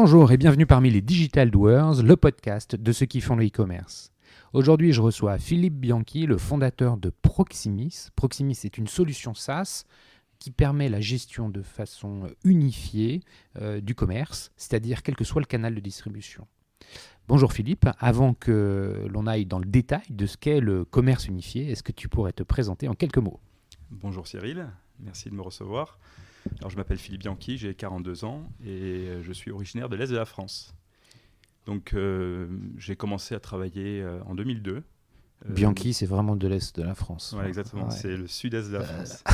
Bonjour et bienvenue parmi les Digital Doers, le podcast de ceux qui font le e-commerce. Aujourd'hui, je reçois Philippe Bianchi, le fondateur de Proximis. Proximis est une solution SaaS qui permet la gestion de façon unifiée du commerce, c'est-à-dire quel que soit le canal de distribution. Bonjour Philippe, avant que l'on aille dans le détail de ce qu'est le commerce unifié, est-ce que tu pourrais te présenter en quelques mots ? Bonjour Cyril, merci de me recevoir. Alors, je m'appelle Philippe Bianchi, j'ai 42 ans et je suis originaire de l'Est de la France. Donc j'ai commencé à travailler en 2002. Bianchi, c'est vraiment de l'Est de la France. Voilà, exactement, Ouais. c'est le sud-est de la France.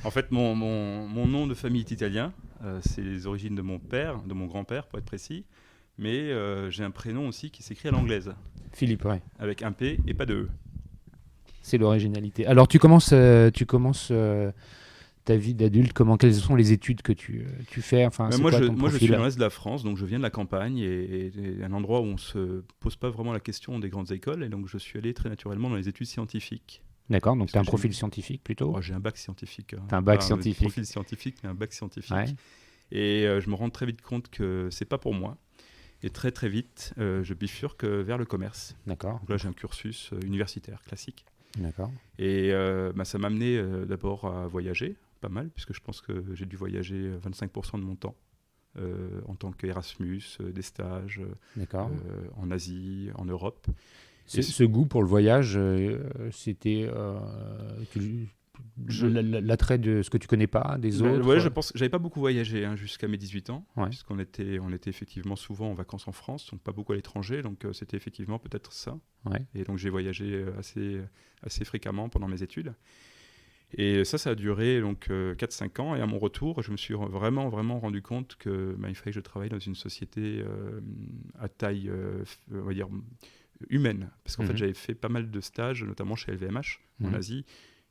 En fait, mon nom de famille est italien, c'est les origines de mon père, de mon grand-père pour être précis, mais j'ai un prénom aussi qui s'écrit à l'anglaise, Philippe, ouais. avec un P et pas de E. C'est l'originalité. Alors, tu commences ta vie d'adulte, quelles sont les études que tu fais, enfin, c'est Moi, quoi je, ton moi, je profil suis dans l'Est de la France, donc je viens de la campagne et un endroit où on ne se pose pas vraiment la question des grandes écoles, et donc je suis allé très naturellement dans les études scientifiques. D'accord, donc Parce tu as un que profil scientifique plutôt. j'ai un bac scientifique. Tu as un bac Pas scientifique. profil scientifique, mais un bac scientifique. Ouais. Et je me rends très vite compte que c'est pas pour moi. Et très très vite, je bifurque vers le commerce. D'accord. Donc là, j'ai un cursus universitaire classique. D'accord. Et ça m'a amené d'abord à voyager, pas mal, puisque je pense que j'ai dû voyager 25% de mon temps en tant qu'Erasmus, des stages D'accord. en Asie, en Europe. Ce goût pour le voyage, c'était l'attrait de ce que tu connais pas, des autres. Ouais, je pense que j'avais pas beaucoup voyagé jusqu'à mes 18 ans, Ouais. puisqu'on était effectivement souvent en vacances en France, donc pas beaucoup à l'étranger, donc c'était effectivement peut-être ça. Ouais. Et donc j'ai voyagé assez fréquemment pendant mes études. Et ça a duré donc 4-5 ans, et à mon retour, je me suis vraiment rendu compte que il fallait que je travaille dans une société à taille, on va dire, humaine, parce qu'en fait j'avais fait pas mal de stages, notamment chez LVMH en Asie,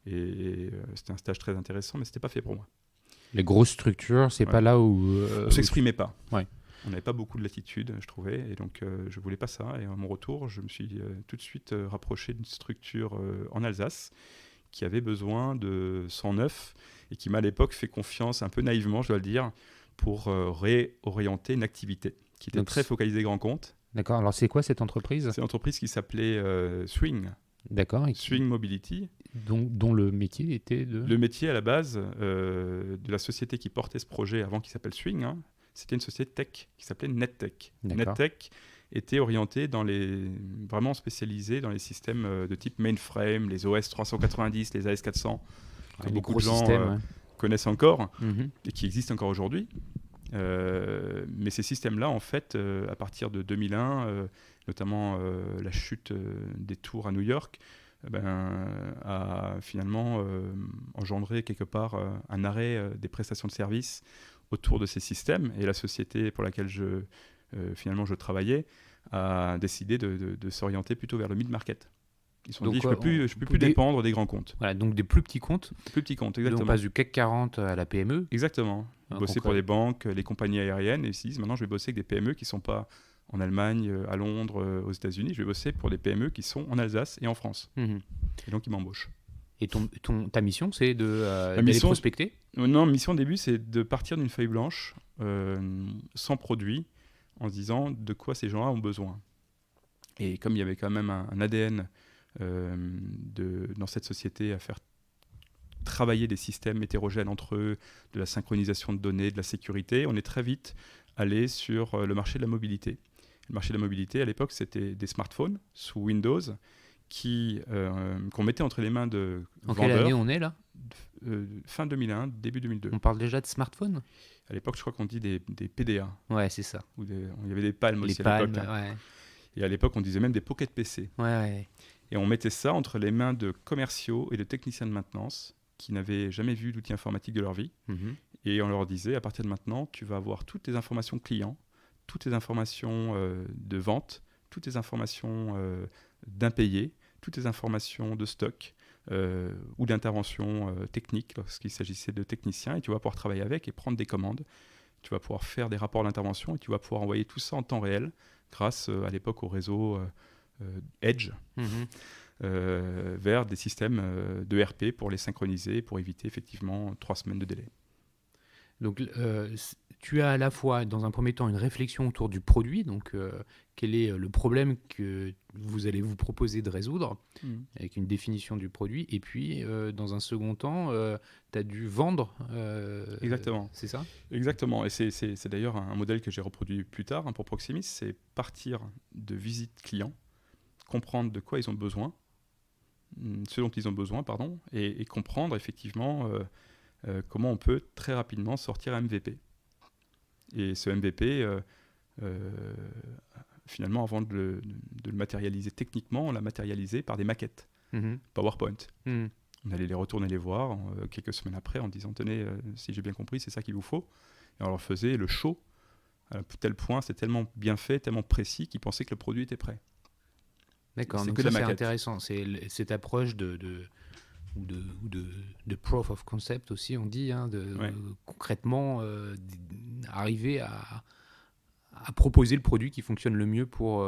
et c'était un stage très intéressant, mais c'était pas fait pour moi. Les grosses structures, c'est Ouais. pas là où On s'exprimait pas. Ouais. On n'avait pas beaucoup de latitude, je trouvais, et donc je voulais pas ça. Et à mon retour, je me suis tout de suite rapproché d'une structure en Alsace qui avait besoin de 109 et qui m'a à l'époque fait confiance, un peu naïvement, je dois le dire, pour réorienter une activité qui était Donc, très focalisée grand compte. D'accord. Alors, c'est quoi cette entreprise ? C'est une entreprise qui s'appelait Swing. D'accord. Swing Mobility. Dont le métier était de. Le métier à la base de la société qui portait ce projet avant, qui s'appelle Swing, c'était une société tech qui s'appelait NetTech. D'accord. NetTech était orientée vraiment spécialisée dans les systèmes de type mainframe, les OS 390, les AS 400, que Les beaucoup gros de gens systèmes, connaissent encore Mhm. et qui existent encore aujourd'hui. Mais ces systèmes-là, en fait, à partir de 2001, notamment la chute des tours à New York, a finalement engendré quelque part un arrêt des prestations de services autour de ces systèmes. Et la société pour laquelle finalement je travaillais a décidé de s'orienter plutôt vers le mid-market. Ils se sont dit, je ne peux plus dépendre des grands comptes. Voilà, donc des plus petits comptes. Plus petits comptes, Donc exactement. on passe du CAC 40 à la PME. Exactement. Bosser pour les banques, les compagnies aériennes, et ils se disent, maintenant je vais bosser avec des PME qui ne sont pas en Allemagne, à Londres, aux États-Unis. Je vais bosser pour des PME qui sont en Alsace et en France. Mhm. Et donc ils m'embauchent. Et ta mission, c'est d'aller prospecter ? Non, mission au début, c'est de partir d'une feuille blanche, sans produit, en se disant de quoi ces gens-là ont besoin. Et comme il y avait quand même un ADN dans cette société à faire travailler des systèmes hétérogènes entre eux, de la synchronisation de données, de la sécurité, on est très vite allé sur le marché de la mobilité. Le marché de la mobilité, à l'époque, c'était des smartphones sous Windows qu'on mettait entre les mains de vendeurs. En quelle année on est là ? Fin 2001, début 2002. On parle déjà de smartphone ? À l'époque, je crois qu'on dit des PDA. Ouais, c'est ça. Il y avait des palmes Les aussi palmes, à l'époque. ouais. Et à l'époque, on disait même des pocket PC. Ouais. Et on mettait ça entre les mains de commerciaux et de techniciens de maintenance qui n'avaient jamais vu d'outils informatiques de leur vie. Mhm. Et on leur disait, à partir de maintenant, tu vas avoir toutes tes informations clients, toutes tes informations de vente, toutes tes informations d'impayés, toutes tes informations de stock ou d'intervention technique lorsqu'il s'agissait de techniciens, et tu vas pouvoir travailler avec et prendre des commandes. Tu vas pouvoir faire des rapports d'intervention et tu vas pouvoir envoyer tout ça en temps réel grâce à l'époque au réseau Edge. Vers des systèmes de RP pour les synchroniser, pour éviter effectivement 3 semaines de délai. Donc, tu as à la fois, dans un premier temps, une réflexion autour du produit, donc quel est le problème que vous allez vous proposer de résoudre, avec une définition du produit, et puis, dans un second temps, tu as dû vendre, Exactement. c'est ça? Exactement. Et c'est d'ailleurs un modèle que j'ai reproduit plus tard pour Proximis, c'est partir de visites clients, comprendre de quoi ils ont besoin, ce dont ils ont besoin, pardon, et comprendre effectivement comment on peut très rapidement sortir un MVP. Et ce MVP, finalement, avant de le matérialiser techniquement, on l'a matérialisé par des maquettes PowerPoint. On allait les retourner les voir quelques semaines après en disant tenez, si j'ai bien compris, c'est ça qu'il vous faut. Et on leur faisait le show à tel point, c'est tellement bien fait, tellement précis qu'ils pensaient que le produit était prêt. D'accord, C'est donc que ça de la c'est maquette. intéressant, c'est cette approche de proof of concept aussi, on dit, hein, Ouais. concrètement arriver à proposer le produit qui fonctionne le mieux pour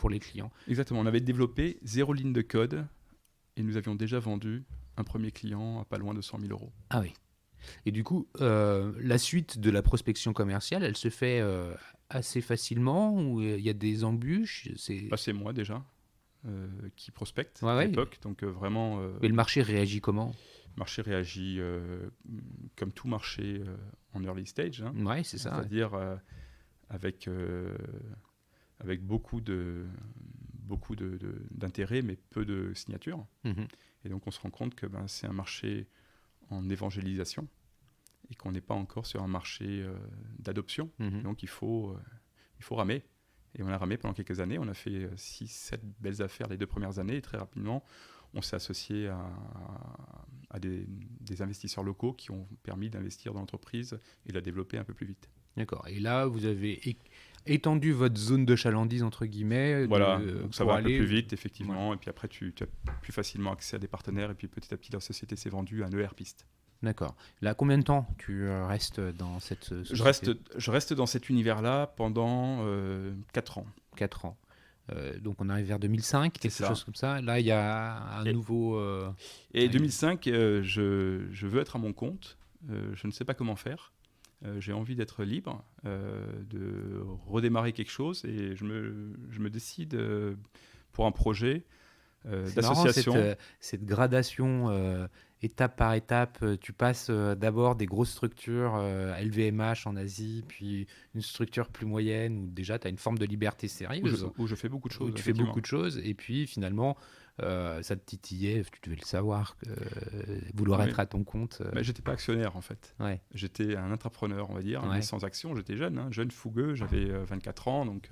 les clients. Exactement, on avait développé 0 ligne de code et nous avions déjà vendu un premier client à pas loin de 100 000 euros. Ah oui. Et du coup, la suite de la prospection commerciale, elle se fait assez facilement ou il y a des embûches? C'est moi déjà qui prospecte Ouais, à ouais. l'époque, donc vraiment Mais le marché réagit comment? le marché réagit comme tout marché en early stage, hein, Ouais, c'est ça. c'est-à-dire avec beaucoup d'intérêt mais peu de signatures. Mhm. Et donc on se rend compte que c'est un marché en évangélisation et qu'on n'est pas encore sur un marché d'adoption. Mhm. Donc il faut ramer. Et on a ramé pendant quelques années. On a fait 6-7 belles affaires les 2 premières années. Et très rapidement, on s'est associé à des investisseurs locaux qui ont permis d'investir dans l'entreprise et de la développer un peu plus vite. D'accord. Et là, vous avez étendu votre zone de chalandise, entre guillemets, Voilà, donc ça pour va un peu aller... plus vite, effectivement. Et puis après, tu as plus facilement accès à des partenaires. Et puis petit à petit, la société s'est vendue à un ER-piste. D'accord. Là, combien de temps tu restes dans cette société? Je reste dans cet univers-là pendant 4 ans. 4 ans. Donc on arrive vers 2005, quelque chose comme ça. Là, il y a un nouveau... Et 2005, je veux être à mon compte. Je ne sais pas comment faire. J'ai envie d'être libre, de redémarrer quelque chose. Et je me décide pour un projet d'association. C'est marrant cette gradation étape par étape. Tu passes d'abord des grosses structures LVMH en Asie, puis une structure plus moyenne où déjà tu as une forme de liberté sérieuse. Où je fais beaucoup de choses. Tu fais beaucoup de choses, et puis finalement, ça te titillait, tu devais le savoir, vouloir être à ton compte. Mais j'étais pas actionnaire en fait. Ouais. J'étais un entrepreneur, on va dire, Ouais. mais sans action. J'étais jeune, jeune fougueux, j'avais 24 ans, donc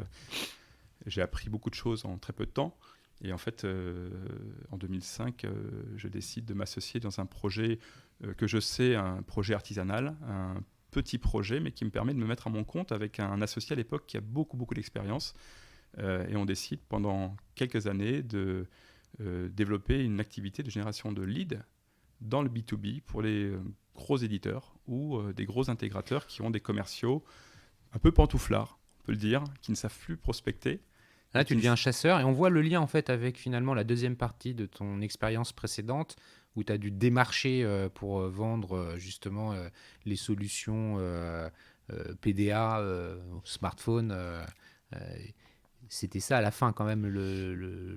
j'ai appris beaucoup de choses en très peu de temps. Et en fait, en 2005, je décide de m'associer dans un projet que je sais, un projet artisanal, un petit projet, mais qui me permet de me mettre à mon compte avec un associé à l'époque qui a beaucoup d'expérience. Et on décide pendant quelques années de développer une activité de génération de leads dans le B2B pour les gros éditeurs ou des gros intégrateurs qui ont des commerciaux un peu pantouflards, on peut le dire, qui ne savent plus prospecter. Là, tu deviens chasseur, et on voit le lien en fait avec finalement la deuxième partie de ton expérience précédente où tu as dû démarcher pour vendre justement les solutions PDA, smartphone. C'était ça à la fin quand même.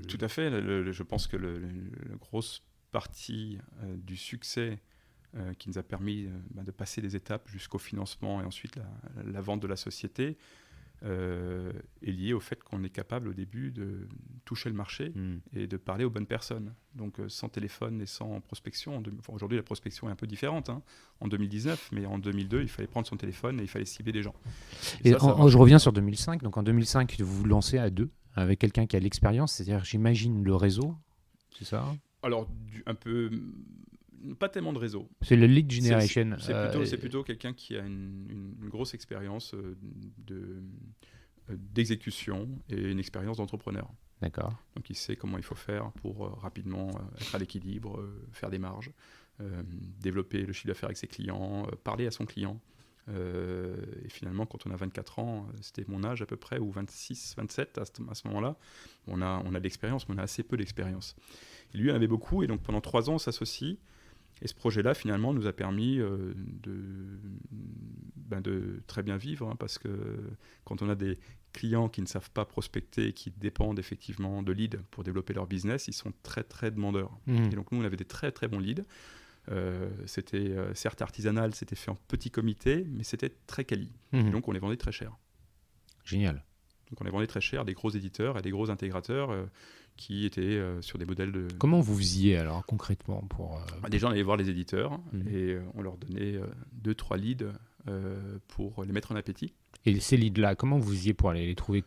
Tout à fait. Je pense que la grosse partie du succès qui nous a permis de passer des étapes jusqu'au financement et ensuite la vente de la société est liée au fait qu'on est capable au début de toucher le marché et de parler aux bonnes personnes. Donc sans téléphone et sans prospection, aujourd'hui la prospection est un peu différente en 2019, mais en 2002 il fallait prendre son téléphone et il fallait cibler des gens. Et je reviens sur 2005, donc en 2005 vous vous lancez à deux avec quelqu'un qui a de l'expérience, c'est-à-dire j'imagine le réseau, c'est ça? Alors un peu... Pas tellement de réseau. C'est le lead generation. C'est plutôt quelqu'un qui a une grosse expérience d'exécution et une expérience d'entrepreneur. D'accord. Donc il sait comment il faut faire pour rapidement être à l'équilibre, faire des marges, développer le chiffre d'affaires avec ses clients, parler à son client. Et finalement, quand on a 24 ans, c'était mon âge à peu près, ou 26, 27 à ce moment-là, on a de l'expérience, mais on a assez peu d'expérience. Et lui en avait beaucoup, et donc pendant 3 ans, on s'associe. Et ce projet-là, finalement, nous a permis de très bien vivre, hein, parce que quand on a des clients qui ne savent pas prospecter, qui dépendent effectivement de leads pour développer leur business, ils sont très, très demandeurs. Et donc, nous, on avait des très, très bons leads. C'était certes artisanal, c'était fait en petit comité, mais c'était très quali. Et donc, on les vendait très cher. Génial. Donc, on les vendait très cher à des gros éditeurs et des gros intégrateurs qui étaient sur des modèles de... Comment vous faisiez alors concrètement pour... Déjà, on allait voir les éditeurs et on leur donnait 2-3 leads pour les mettre en appétit. Et ces leads-là, comment vous faisiez pour aller les trouver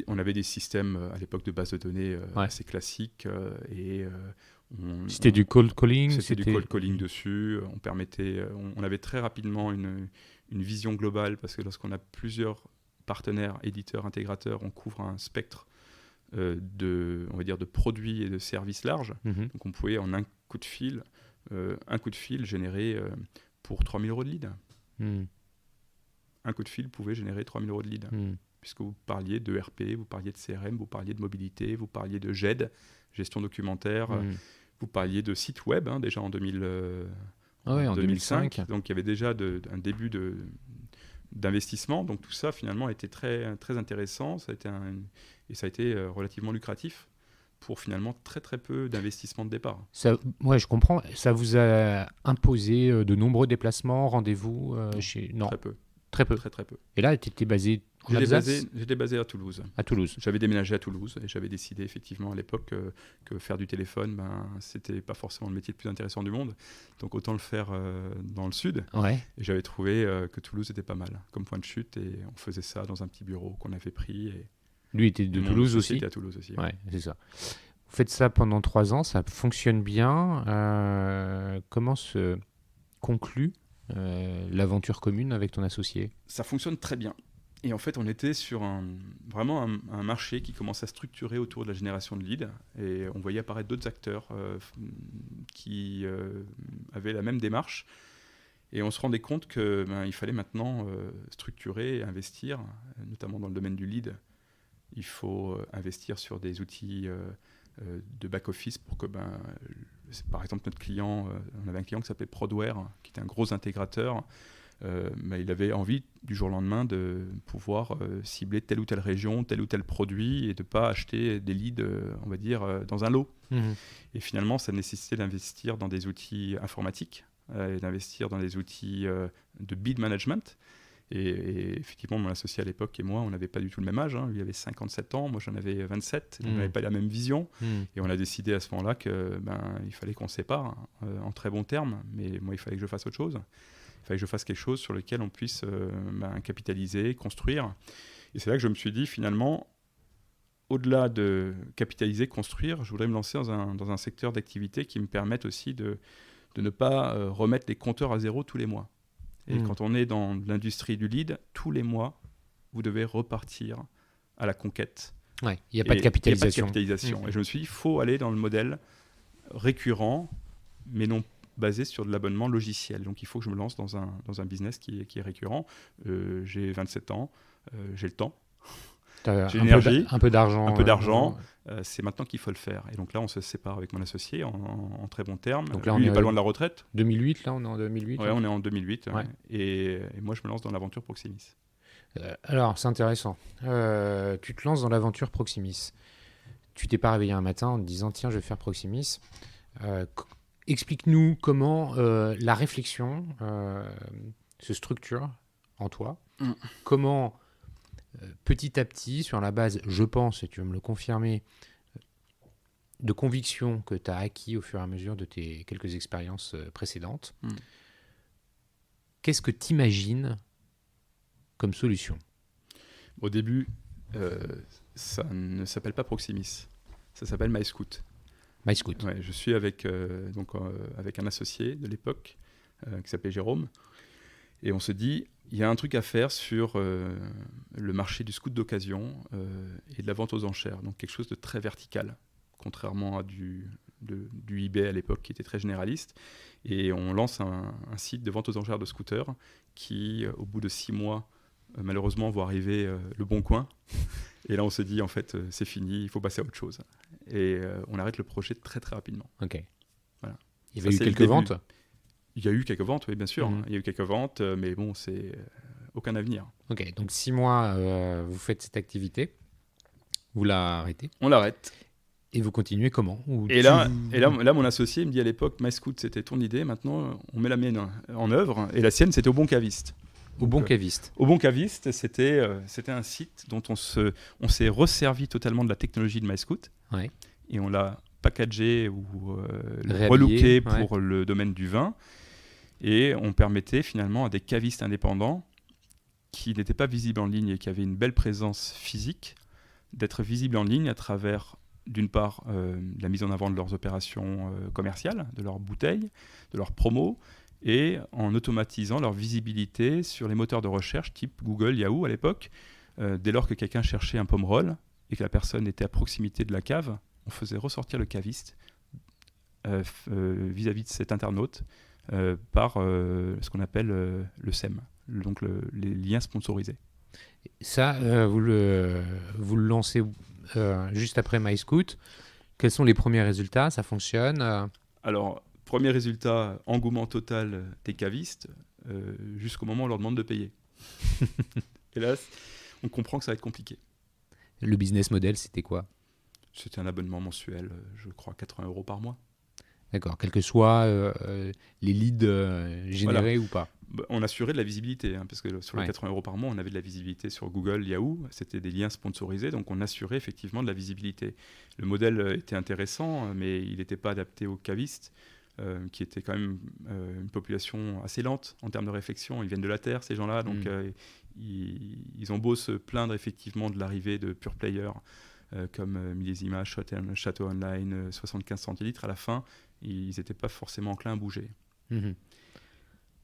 On avait des systèmes à l'époque de bases de données assez classiques. C'était du cold calling. C'était du cold calling dessus. On avait très rapidement une vision globale, parce que lorsqu'on a plusieurs partenaires, éditeurs, intégrateurs, on couvre un spectre on va dire de produits et de services larges. Donc on pouvait en un coup de fil générer pour 3 000 € de lead. Un coup de fil pouvait générer 3 000 € de lead, puisque vous parliez de RP, vous parliez de CRM, vous parliez de mobilité, vous parliez de GED, gestion documentaire, vous parliez de site web, hein, déjà en 2005. Donc il y avait déjà un début d'investissement. Donc tout ça finalement a été très, très intéressant. Ça a été relativement lucratif pour finalement très très peu d'investissement de départ. Ouais, je comprends. Ça vous a imposé de nombreux déplacements, rendez-vous Non. Très peu. Très peu. Très très peu. Et là, tu étais basé en Alsace ? J'étais basé à Toulouse. À Toulouse. J'avais déménagé à Toulouse et j'avais décidé effectivement à l'époque que faire du téléphone, c'était pas forcément le métier le plus intéressant du monde. Donc autant le faire dans le sud. Ouais. Et j'avais trouvé que Toulouse était pas mal comme point de chute, et on faisait ça dans un petit bureau qu'on avait pris. Et lui était de Toulouse aussi. Était à Toulouse aussi. Ouais, c'est ça. Vous faites ça pendant 3 ans, ça fonctionne bien. Comment se conclut l'aventure commune avec ton associé ? Ça fonctionne très bien. Et en fait, on était sur vraiment un marché qui commençait à structurer autour de la génération de leads. Et on voyait apparaître d'autres acteurs qui avaient la même démarche. Et on se rendait compte qu'il fallait maintenant structurer et investir, notamment dans le domaine du lead. Il faut investir sur des outils de back-office pour que, par exemple, notre client, on avait un client qui s'appelait Prodware, qui était un gros intégrateur. Il avait envie du jour au lendemain de pouvoir cibler telle ou telle région, tel ou tel produit, et de ne pas acheter des leads, on va dire, dans un lot. Et finalement, ça nécessitait d'investir dans des outils informatiques, et d'investir dans des outils de bid management. Et effectivement, mon associé à l'époque et moi, on n'avait pas du tout le même âge. Lui avait 57 ans, moi j'en avais 27. Donc on n'avait pas la même vision. Et on a décidé à ce moment-là qu'il fallait qu'on se sépare en très bons termes. Mais moi, il fallait que je fasse autre chose. Il fallait que je fasse quelque chose sur lequel on puisse capitaliser, construire. Et c'est là que je me suis dit, finalement, au-delà de capitaliser, construire, je voudrais me lancer dans un secteur d'activité qui me permette aussi de ne pas remettre les compteurs à zéro tous les mois. Et quand on est dans l'industrie du lead, tous les mois, vous devez repartir à la conquête. Ouais, il n'y a pas de capitalisation. Et je me suis dit, il faut aller dans le modèle récurrent, mais non basé sur de l'abonnement logiciel. Donc il faut que je me lance dans un business qui est récurrent. J'ai 27 ans, j'ai le temps. J'ai l'énergie, un peu d'argent. C'est maintenant qu'il faut le faire. Et donc là, on se sépare avec mon associé en très bons termes. Donc là, lui, il n'est pas loin de la retraite. 2008, là, on est en 2008. Oui, on est en 2008. Ouais. Et moi, je me lance dans l'aventure Proximis. Alors, c'est intéressant. Tu te lances dans l'aventure Proximis. Tu t'es pas réveillé un matin en te disant, tiens, je vais faire Proximis. Explique-nous comment la réflexion se structure en toi. Comment... petit à petit, sur la base, je pense, et tu veux me le confirmer, de convictions que tu as acquis au fur et à mesure de tes quelques expériences précédentes, qu'est-ce que tu imagines comme solution ? Au début, ça ne s'appelle pas Proximis, ça s'appelle MyScout. MyScout. Ouais, je suis avec un associé de l'époque qui s'appelait Jérôme. Et on se dit, il y a un truc à faire sur le marché du scout d'occasion et de la vente aux enchères. Donc quelque chose de très vertical, contrairement à du eBay à l'époque qui était très généraliste. Et on lance un site de vente aux enchères de scooters qui, au bout de 6 mois, malheureusement, voit arriver le Bon Coin. Et là, on se dit, en fait, c'est fini, il faut passer à autre chose. Et on arrête le projet très, très rapidement. Ok. Voilà. Il y avait Ça, eu c'est le quelques début. ventes. Il y a eu quelques ventes, oui, bien sûr. Mhm. Il y a eu quelques ventes, mais bon, c'est aucun avenir. Ok, donc 6 mois, vous faites cette activité, vous la arrêtez, On l'arrête. et vous continuez comment? Là, mon associé me dit à l'époque, MyScout, c'était ton idée, maintenant, on met la mienne en œuvre. Et la sienne, c'était Au Bon Caviste. Au Bon Donc, Caviste. Au Bon Caviste, c'était un site dont on s'est resservi totalement de la technologie de MyScout. Ouais. Et on l'a packagé ou Réhabillé, relooké ouais. pour le domaine du vin. Et on permettait finalement à des cavistes indépendants qui n'étaient pas visibles en ligne et qui avaient une belle présence physique d'être visibles en ligne à travers, d'une part, la mise en avant de leurs opérations commerciales, de leurs bouteilles, de leurs promos, et en automatisant leur visibilité sur les moteurs de recherche type Google, Yahoo à l'époque. Dès lors que quelqu'un cherchait un pomerol et que la personne était à proximité de la cave, on faisait ressortir le caviste vis-à-vis de cet internaute par ce qu'on appelle le SEM, donc les liens sponsorisés. Ça, vous le lancez juste après MyScout. Quels sont les premiers résultats? Ça fonctionne? Alors, premier résultat, engouement total des cavistes, jusqu'au moment où on leur demande de payer. Et là, on comprend que ça va être compliqué. Le business model, c'était quoi? C'était un abonnement mensuel, je crois 80 € par mois. D'accord, quels que soient les leads générés ou pas. On assurait de la visibilité, parce que sur les Ouais. 80 € par mois, on avait de la visibilité sur Google, Yahoo, c'était des liens sponsorisés, donc on assurait effectivement de la visibilité. Le modèle était intéressant, mais il n'était pas adapté aux cavistes, qui étaient quand même une population assez lente en termes de réflexion. Ils viennent de la Terre, ces gens-là, donc ils ont beau se plaindre effectivement de l'arrivée de pure players comme Millésima, Château Online, 75 centilitres, à la fin, ils n'étaient pas forcément enclins à bouger. Mhm.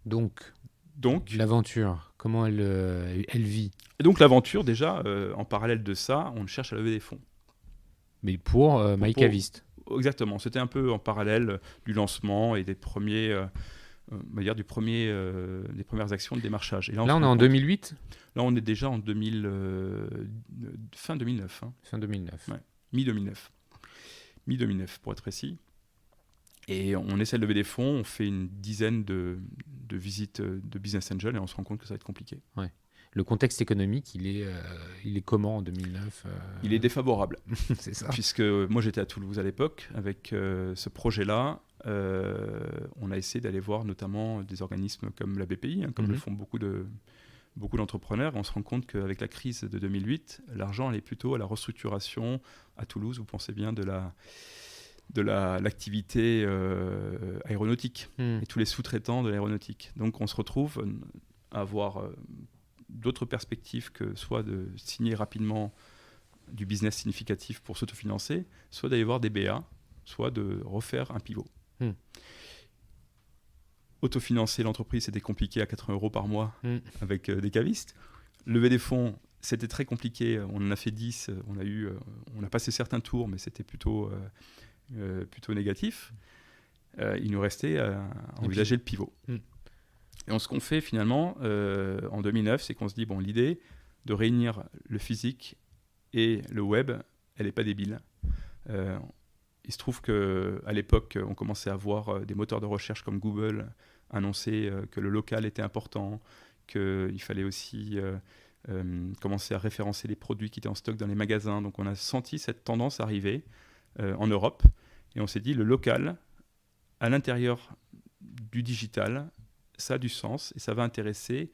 Donc, Donc, l'aventure, comment elle vit? et donc l'aventure, déjà, en parallèle de ça, on cherche à lever des fonds. Mais pour MyCaviste. Exactement, c'était un peu en parallèle du lancement et des premiers, on va dire des premières actions de démarchage. Et Là, on se est rend en compte- 2008? Là, on est déjà en fin 2009, Fin 2009. Ouais. Mi-2009 pour être précis. Et on essaie de lever des fonds, on fait une dizaine de visites de Business Angel et on se rend compte que ça va être compliqué. Le contexte économique, il est comment en 2009? Il est défavorable. C'est ça. Puisque moi j'étais à Toulouse à l'époque, avec ce projet-là, on a essayé d'aller voir notamment des organismes comme la BPI, comme le font beaucoup d'entrepreneurs. On se rend compte qu'avec la crise de 2008, l'argent allait plutôt à la restructuration à Toulouse, vous pensez bien, de l'activité aéronautique et tous les sous-traitants de l'aéronautique. Donc on se retrouve à avoir d'autres perspectives que soit de signer rapidement du business significatif pour s'autofinancer, soit d'aller voir des BA, soit de refaire un pivot. Autofinancer l'entreprise, c'était compliqué à 80 € par mois avec des cavistes. Lever des fonds, c'était très compliqué. On en a fait 10, on a passé certains tours, mais c'était plutôt négatif. Il nous restait à envisager le pivot. Et ce qu'on fait finalement en 2009, c'est qu'on se dit, bon, l'idée de réunir le physique et le web, elle n'est pas débile. Il se trouve qu'à l'époque, on commençait à voir des moteurs de recherche comme Google annoncer que le local était important, qu'il fallait aussi commencer à référencer les produits qui étaient en stock dans les magasins. Donc on a senti cette tendance arriver en Europe. Et on s'est dit, le local, à l'intérieur du digital, ça a du sens et ça va intéresser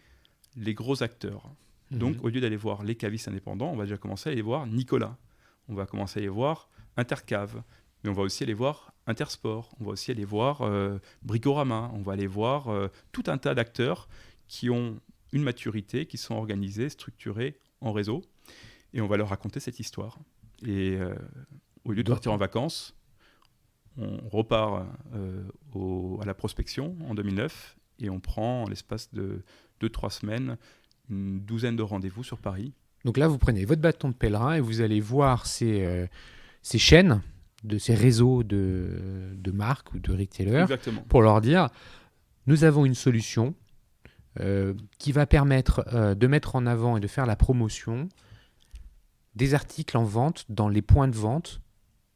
les gros acteurs. Donc, au lieu d'aller voir les cavistes indépendants, on va déjà commencer à aller voir Nicolas. On va commencer à aller voir Intercave. Mais on va aussi aller voir Intersport. On va aussi aller voir Bricorama. On va aller voir tout un tas d'acteurs qui ont une maturité, qui sont organisés, structurés en réseau. Et on va leur raconter cette histoire. Et au lieu de partir en vacances, on repart à la prospection en 2009 et on prend, en l'espace de 2-3 semaines, une douzaine de rendez-vous sur Paris. Donc là, vous prenez votre bâton de pèlerin et vous allez voir ces chaînes, ces réseaux de marques ou de retailers. Exactement. Pour leur dire, nous avons une solution qui va permettre de mettre en avant et de faire la promotion des articles en vente dans les points de vente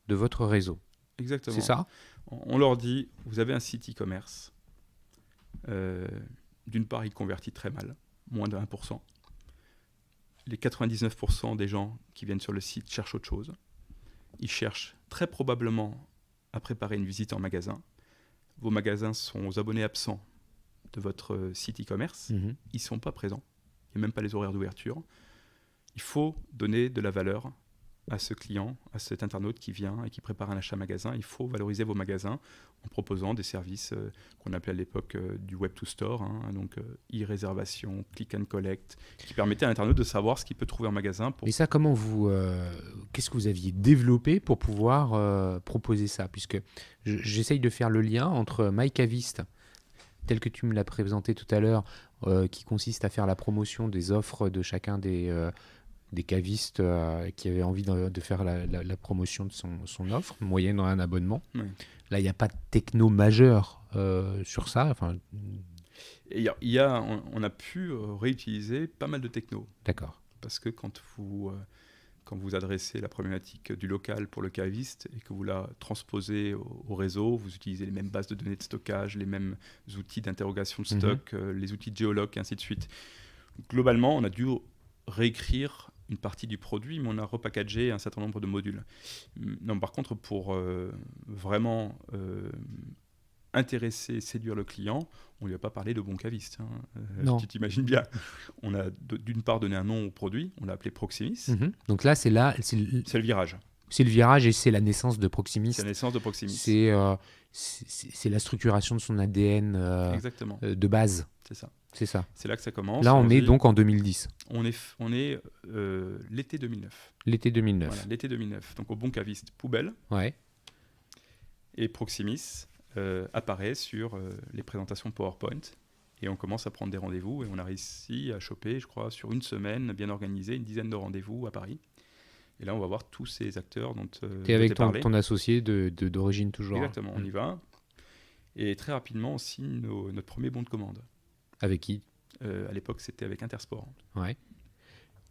de votre réseau. Exactement. C'est ça? On leur dit, vous avez un site e-commerce. D'une part, il convertit très mal, moins de 1%. Les 99% des gens qui viennent sur le site cherchent autre chose. Ils cherchent très probablement à préparer une visite en magasin. Vos magasins sont aux abonnés absents de votre site e-commerce. Ils ne sont pas présents. Il n'y a même pas les horaires d'ouverture. Il faut donner de la valeur à ce client, à cet internaute qui vient et qui prépare un achat magasin. Il faut valoriser vos magasins en proposant des services qu'on appelait à l'époque du web to store, donc e-réservation, click and collect, qui permettaient à l'internaute de savoir ce qu'il peut trouver en magasin. Et ça, comment qu'est-ce que vous aviez développé pour pouvoir proposer ça? Puisque j'essaye de faire le lien entre MyCaviste, tel que tu me l'as présenté tout à l'heure, qui consiste à faire la promotion des offres de chacun des cavistes qui avaient envie de faire la promotion de son offre, moyennant un abonnement. Oui. Là, il n'y a pas de techno majeur sur ça. Enfin... Et on a pu réutiliser pas mal de techno. D'accord. Parce que quand vous adressez la problématique du local pour le caviste et que vous la transposez au réseau, vous utilisez les mêmes bases de données de stockage, les mêmes outils d'interrogation de stock, les outils de géologue, et ainsi de suite. Globalement, on a dû réécrire une partie du produit, mais on a repackagé un certain nombre de modules. Non, par contre, pour vraiment intéresser, séduire le client, on ne lui a pas parlé de bon caviste. Non. Tu t'imagines bien. On a d'une part donné un nom au produit, on l'a appelé Proximis. Donc là, c'est le virage. C'est le virage et c'est la naissance de Proximis. C'est la naissance de Proximis. C'est la structuration de son ADN de base. C'est ça. C'est ça. C'est là que ça commence. Là, on est donc en 2010. On est l'été 2009. L'été 2009. Voilà, l'été 2009. Donc au bon caviste, poubelle. Ouais. Et Proximis apparaît sur les présentations PowerPoint. Et on commence à prendre des rendez-vous. Et on a réussi à choper, je crois, sur une semaine, bien organisé, une dizaine de rendez-vous à Paris. Et là, on va voir tous ces acteurs dont tu es avec ton associé d'origine toujours. Exactement, on y va. Et très rapidement, on signe notre premier bon de commande. Avec qui ? À l'époque, c'était avec Intersport. Ouais.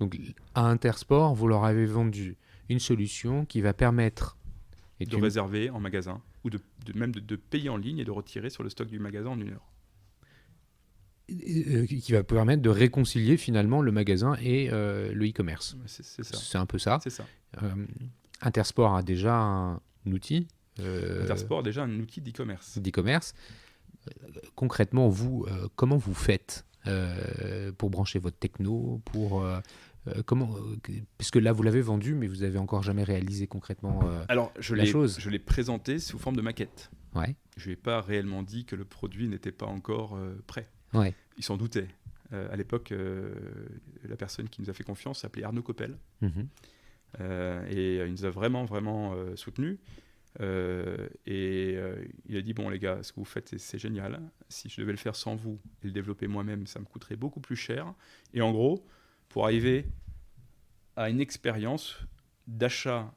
Donc, à Intersport, vous leur avez vendu une solution qui va permettre... de réserver en magasin, ou même de payer en ligne et de retirer sur le stock du magasin en 1 heure. Qui va permettre de réconcilier finalement le magasin et le e-commerce. C'est ça. C'est un peu ça. C'est ça. Intersport a déjà un outil. Intersport a déjà un outil d'e-commerce. Concrètement, vous, comment vous faites pour brancher votre techno, parce que là, vous l'avez vendu, mais vous n'avez encore jamais réalisé concrètement la chose. Je l'ai présenté sous forme de maquette. Ouais. Je ne lui ai pas réellement dit que le produit n'était pas encore prêt. Ouais. Il s'en doutait. À l'époque, la personne qui nous a fait confiance s'appelait Arnaud Coppel. Et il nous a vraiment, vraiment soutenus. Et il a dit, bon les gars, ce que vous faites, c'est génial. Si je devais le faire sans vous et le développer moi-même, ça me coûterait beaucoup plus cher. Et en gros, pour arriver à une expérience d'achat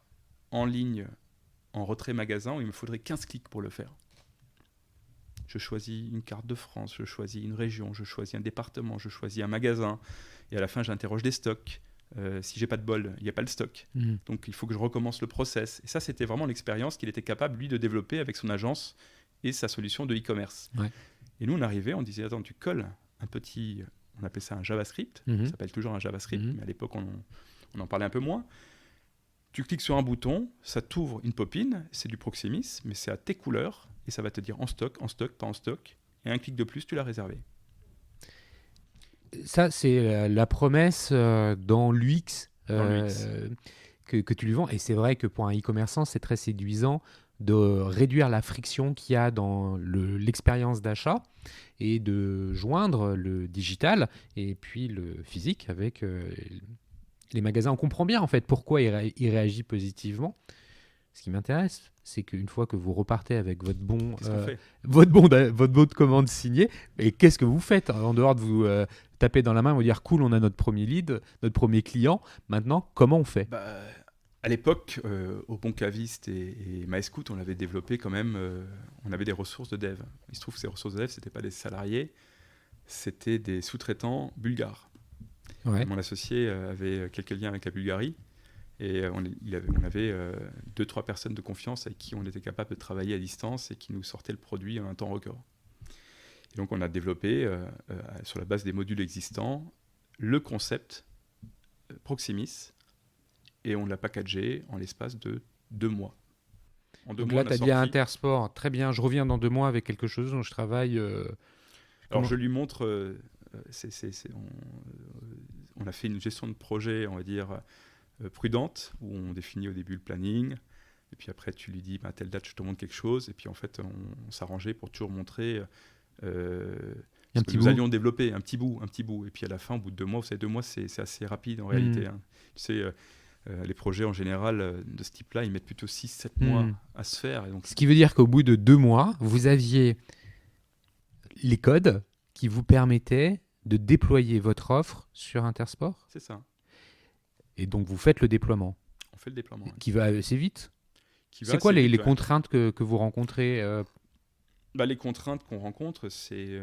en ligne en retrait magasin, il me faudrait 15 clics pour le faire. Je choisis une carte de France, je choisis une région, je choisis un département, je choisis un magasin. Et à la fin, j'interroge des stocks. Si j'ai pas de bol, il n'y a pas le stock. Donc il faut que je recommence le process. Et ça, c'était vraiment l'expérience qu'il était capable, lui, de développer avec son agence et sa solution de e-commerce. Ouais. Et nous, on arrivait, on disait, attends, tu colles un petit... On appelait ça un JavaScript. Ça s'appelle toujours un JavaScript, mais à l'époque, on en parlait un peu moins. Tu cliques sur un bouton, ça t'ouvre une pop-in, c'est du Proximis, mais c'est à tes couleurs, et ça va te dire en stock, pas en stock. Et un clic de plus, tu l'as réservé. Ça, c'est la promesse dans l'UX que tu lui vends. Et c'est vrai que pour un e-commerçant, c'est très séduisant de réduire la friction qu'il y a dans l'expérience d'achat et de joindre le digital et puis le physique avec les magasins. On comprend bien en fait pourquoi il réagit positivement. Ce qui m'intéresse, c'est qu'une fois que vous repartez avec votre bon de commande signé, et qu'est-ce que vous faites en dehors de vous taper dans la main et vous dire cool, on a notre premier lead, notre premier client. Maintenant, comment on fait ? À l'époque, au Bon Caviste et MyScout, on avait développé quand même, on avait des ressources de dev. Il se trouve que ces ressources de dev, ce n'étaient pas des salariés, c'était des sous-traitants bulgares. Ouais. Mon associé avait quelques liens avec la Bulgarie. Et on avait 2-3 personnes de confiance avec qui on était capable de travailler à distance et qui nous sortaient le produit en un temps record. Et donc on a développé, sur la base des modules existants, le concept Proximis, et on l'a packagé en l'espace de 2 mois. Donc là, tu as dit à Intersport, très bien, je reviens dans 2 mois avec quelque chose dont je travaille. Alors je lui montre, on a fait une gestion de projet, on va dire, prudente, où on définit au début le planning, et puis après tu lui dis, à telle date je te montre quelque chose, et puis en fait on s'arrangeait pour toujours montrer ce que nous allions développer, un petit bout, et puis à la fin, au bout de 2 mois, vous savez, 2 mois c'est assez rapide en réalité. Hein. Tu sais, les projets en général de ce type-là, ils mettent plutôt 6-7 mois à se faire. Et donc... Ce qui veut dire qu'au bout de 2 mois, vous aviez les codes qui vous permettaient de déployer votre offre sur Intersport. C'est ça. Et donc vous faites le déploiement. On fait le déploiement. Qui va assez vite. C'est quoi les contraintes que vous rencontrez les contraintes qu'on rencontre, c'est...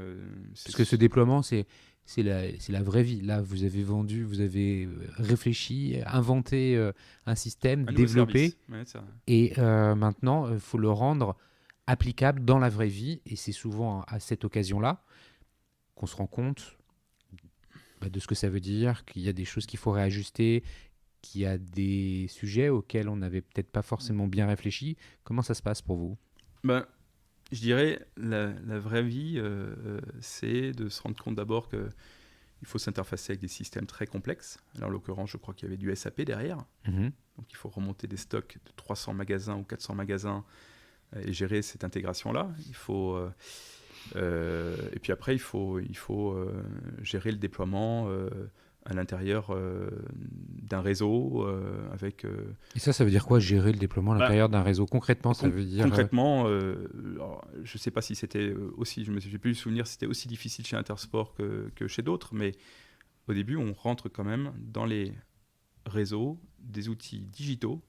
Parce que ce déploiement, c'est la vraie vie. Là, vous avez vendu, vous avez réfléchi, inventé un système, développé. Ouais, ça... Et maintenant, il faut le rendre applicable dans la vraie vie. Et c'est souvent à cette occasion-là qu'on se rend compte de ce que ça veut dire, qu'il y a des choses qu'il faut réajuster, qu'il y a des sujets auxquels on n'avait peut-être pas forcément bien réfléchi. Comment ça se passe pour vous ? Je dirais, la vraie vie, c'est de se rendre compte d'abord qu'il faut s'interfacer avec des systèmes très complexes. Alors, en l'occurrence, je crois qu'il y avait du SAP derrière. Donc, il faut remonter des stocks de 300 magasins ou 400 magasins et gérer cette intégration-là. Il faut... et puis après, il faut gérer le déploiement à l'intérieur d'un réseau avec... Et ça veut dire quoi, gérer le déploiement à l'intérieur d'un réseau ? Concrètement, ça veut dire... Concrètement, je ne sais pas si c'était aussi... Je ne me suis plus souvenir si c'était aussi difficile chez Intersport que chez d'autres, mais au début, on rentre quand même dans les réseaux des outils digitaux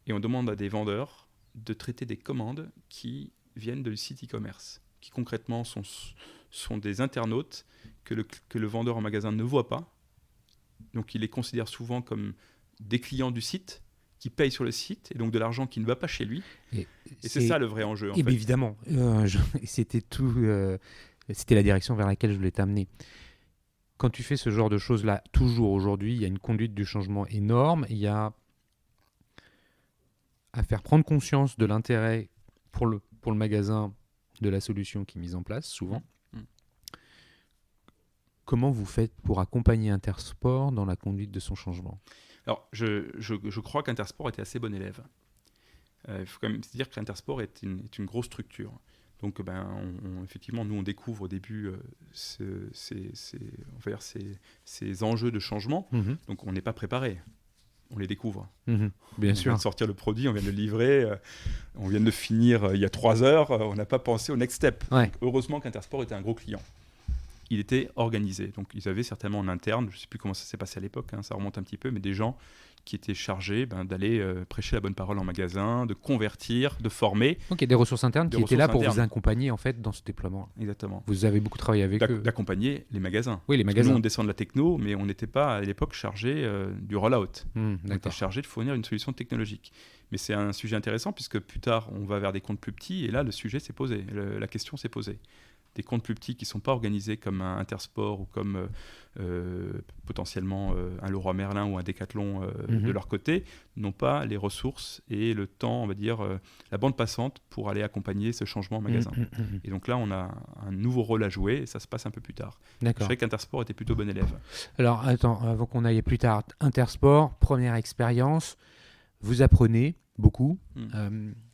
et on demande à des vendeurs de traiter des commandes qui viennent du site e-commerce, qui concrètement sont des internautes que le vendeur en magasin ne voit pas. Donc il les considère souvent comme des clients du site qui payent sur le site et donc de l'argent qui ne va pas chez lui. Et c'est ça le vrai enjeu. En fait. Évidemment, c'était la direction vers laquelle je voulais t'amener. Quand tu fais ce genre de choses-là, toujours aujourd'hui, il y a une conduite du changement énorme. Il y a à faire prendre conscience de l'intérêt pour le magasin de la solution qui est mise en place, souvent. Comment vous faites pour accompagner Intersport dans la conduite de son changement ? Alors, je crois qu'Intersport était assez bon élève. Il faut quand même se dire qu'Intersport est une grosse structure. Donc, effectivement, nous, on découvre au début ces enjeux de changement. Donc, on n'est pas préparé. On les découvre. Bien sûr. On vient de sortir le produit, on vient de le livrer, on vient de le finir il y a 3 heures. On n'a pas pensé au next step. Ouais. Donc, heureusement qu'Intersport était un gros client. Il était organisé. Donc, ils avaient certainement en interne, je ne sais plus comment ça s'est passé à l'époque, ça remonte un petit peu, mais des gens qui étaient chargés d'aller prêcher la bonne parole en magasin, de convertir, de former. Donc, il y a des ressources internes qui étaient là pour vous accompagner en fait, dans ce déploiement. Exactement. Vous avez beaucoup travaillé avec eux. D'accompagner les magasins. Oui, les magasins. Nous, on descend de la techno, mais on n'était pas à l'époque chargé du rollout. On était chargé de fournir une solution technologique. Mais c'est un sujet intéressant puisque plus tard, on va vers des comptes plus petits et là, le sujet s'est posé, la question s'est posée. Des comptes plus petits qui ne sont pas organisés comme un Intersport ou comme potentiellement un Leroy Merlin ou un Decathlon de leur côté, n'ont pas les ressources et le temps, on va dire, la bande passante pour aller accompagner ce changement en magasin. Et donc là, on a un nouveau rôle à jouer et ça se passe un peu plus tard. D'accord. Je dirais qu'Intersport était plutôt bon élève. Alors, attends, avant qu'on aille plus tard, Intersport, première expérience, vous apprenez beaucoup.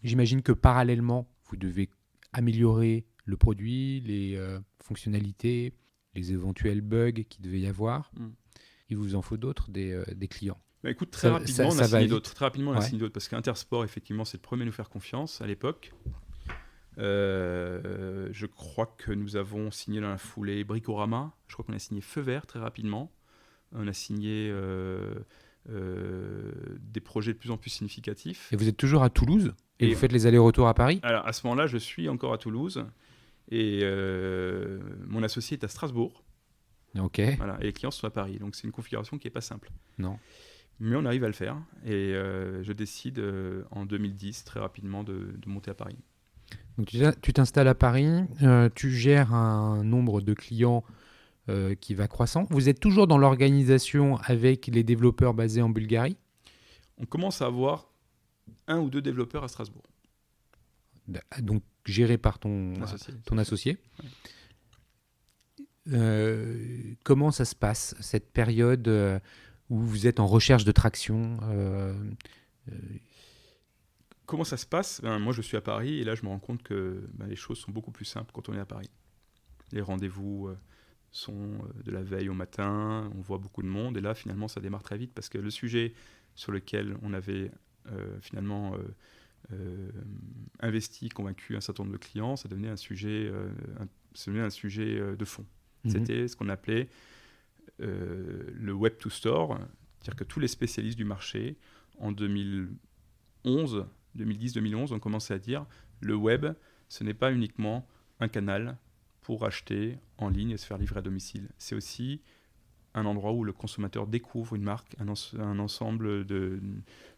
J'imagine que parallèlement, vous devez améliorer le produit, les fonctionnalités, les éventuels bugs qu'il devait y avoir. Il vous en faut d'autres, des clients. Écoute, très rapidement, on a signé d'autres. Très rapidement, on a signé d'autres parce qu'Intersport, effectivement, c'est le premier à nous faire confiance à l'époque. Je crois que nous avons signé dans la foulée Bricorama. Je crois qu'on a signé Feu Vert très rapidement. On a signé des projets de plus en plus significatifs. Et vous êtes toujours à Toulouse et vous faites les allers-retours à Paris ? Alors, à ce moment-là, je suis encore à Toulouse. Et mon associé est à Strasbourg. Ok. Voilà, et les clients sont à Paris. Donc c'est une configuration qui n'est pas simple. Non. Mais on arrive à le faire. Et je décide en 2010, très rapidement, de monter à Paris. Donc tu t'installes à Paris, tu gères un nombre de clients qui va croissant. Vous êtes toujours dans l'organisation avec les développeurs basés en Bulgarie? On commence à avoir 1 ou 2 développeurs à Strasbourg. Donc géré par ton associé. Ouais. Comment ça se passe, cette période où vous êtes en recherche de traction? Comment ça se passe? Moi, je suis à Paris et là, je me rends compte que les choses sont beaucoup plus simples quand on est à Paris. Les rendez-vous sont de la veille au matin, on voit beaucoup de monde et là, finalement, ça démarre très vite parce que le sujet sur lequel on avait finalement investi, convaincu un certain nombre de clients, ça devenait un sujet de fond. C'était ce qu'on appelait le Web to Store, c'est-à-dire que tous les spécialistes du marché, en 2010-2011, ont commencé à dire le web, ce n'est pas uniquement un canal pour acheter en ligne et se faire livrer à domicile. C'est aussi un endroit où le consommateur découvre une marque, un ensemble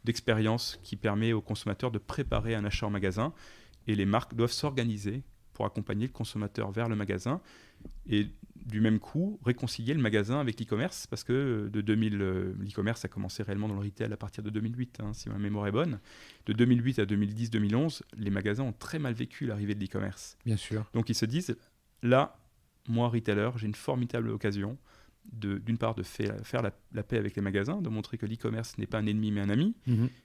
d'expériences qui permet au consommateur de préparer un achat en magasin. Et les marques doivent s'organiser pour accompagner le consommateur vers le magasin et du même coup réconcilier le magasin avec l'e-commerce parce que l'e-commerce a commencé réellement dans le retail à partir de 2008, si ma mémoire est bonne. De 2008 à 2010-2011, les magasins ont très mal vécu l'arrivée de l'e-commerce. Bien sûr. Donc ils se disent, là, moi, retailer, j'ai une formidable occasion d'une part de faire la paix avec les magasins, de montrer que l'e-commerce n'est pas un ennemi mais un ami,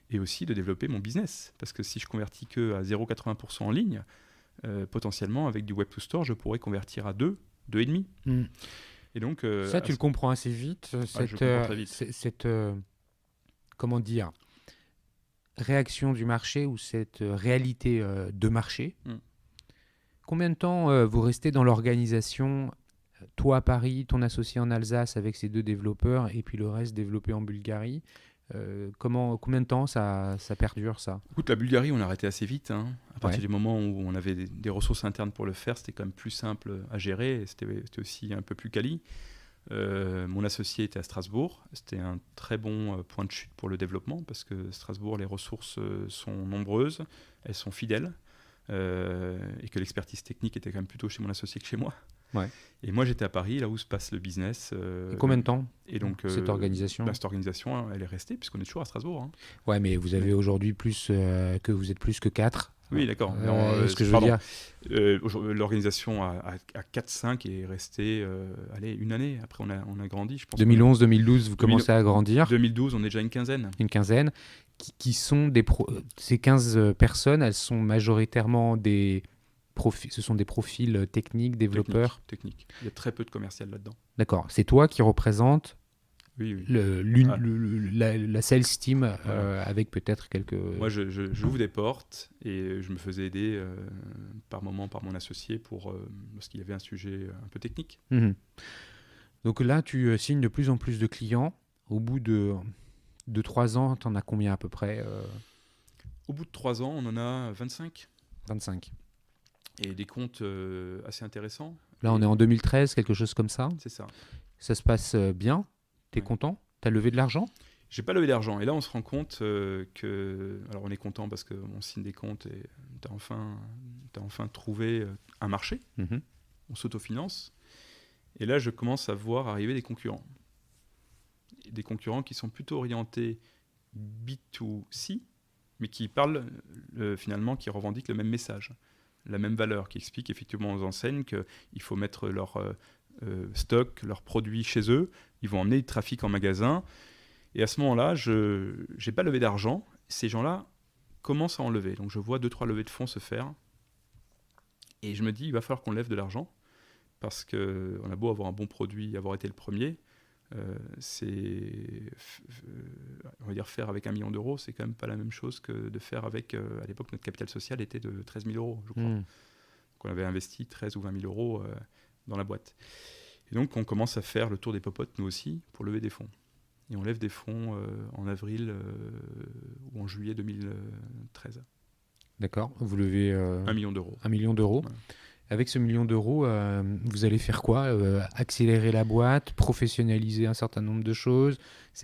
et aussi de développer mon business. Parce que si je convertis que à 0,80% en ligne, potentiellement avec du web to store, je pourrais convertir à 2,5. Et donc, ça, tu le comprends assez vite. Je comprends très vite. Cette comment dire, réaction du marché ou cette réalité de marché. Combien de temps vous restez dans l'organisation, toi à Paris, ton associé en Alsace avec ces 2 développeurs et puis le reste développé en Bulgarie? Combien de temps ça perdure, ça? Écoute, la Bulgarie, on a arrêté assez vite. À partir du moment où on avait des ressources internes pour le faire, c'était quand même plus simple à gérer. C'était aussi un peu plus quali. Mon associé était à Strasbourg. C'était un très bon point de chute pour le développement parce que Strasbourg, les ressources sont nombreuses, elles sont fidèles et que l'expertise technique était quand même plutôt chez mon associé que chez moi. Ouais. Et moi, j'étais à Paris, là où se passe le business. Et combien de temps et donc, cette organisation? Cette organisation, elle est restée puisqu'on est toujours à Strasbourg. Ouais, mais vous avez aujourd'hui vous êtes plus que 4. Oui, d'accord. Ce que je veux dire. L'organisation à 4-5 est restée une année. Après, on a grandi. Je pense 2011-2012, vous commencez à grandir. 2012, on est déjà une quinzaine. Une quinzaine. Qui sont ces 15 personnes, elles sont majoritairement ce sont des profils techniques, développeurs. Technique. Il y a très peu de commercial là-dedans. D'accord. C'est toi qui représente oui. la sales team avec peut-être quelques... Moi, j'ouvre des portes et je me faisais aider par moment par mon associé parce qu'il y avait un sujet un peu technique. Donc là, tu signes de plus en plus de clients. Au bout de 3 ans, tu en as combien à peu près Au bout de 3 ans, on en a 25. 25. Et des comptes assez intéressants. Là, on est en 2013, quelque chose comme ça. C'est ça. Ça se passe bien. T'es content? T'as levé de l'argent? J'ai pas levé d'argent. Et là, on se rend compte que... Alors, on est content parce qu'on signe des comptes et t'as enfin trouvé un marché. On s'autofinance. Et là, je commence à voir arriver des concurrents. Des concurrents qui sont plutôt orientés B2C, mais qui parlent finalement, qui revendiquent le même message, la même valeur, qui expliquent effectivement aux enseignes qu'il faut mettre leur stock, leurs produits chez eux, ils vont emmener du trafic en magasin. Et à ce moment-là, je n'ai pas levé d'argent. Ces gens-là commencent à en lever. Donc je vois 2-3 levées de fonds se faire. Et je me dis, il va falloir qu'on lève de l'argent, parce qu'on a beau avoir un bon produit, avoir été le premier, on va dire faire avec 1 million d'euros, c'est quand même pas la même chose que de faire avec, à l'époque, notre capital social était de 13 000 euros, je crois. Donc on avait investi 13 ou 20 000 euros dans la boîte. Et donc on commence à faire le tour des popotes, nous aussi, pour lever des fonds. Et on lève des fonds en avril ou en juillet 2013. D'accord, vous levez 1 million d'euros. 1 million d'euros. Avec ce million d'euros, vous allez faire quoi? Accélérer la boîte, professionnaliser un certain nombre de choses?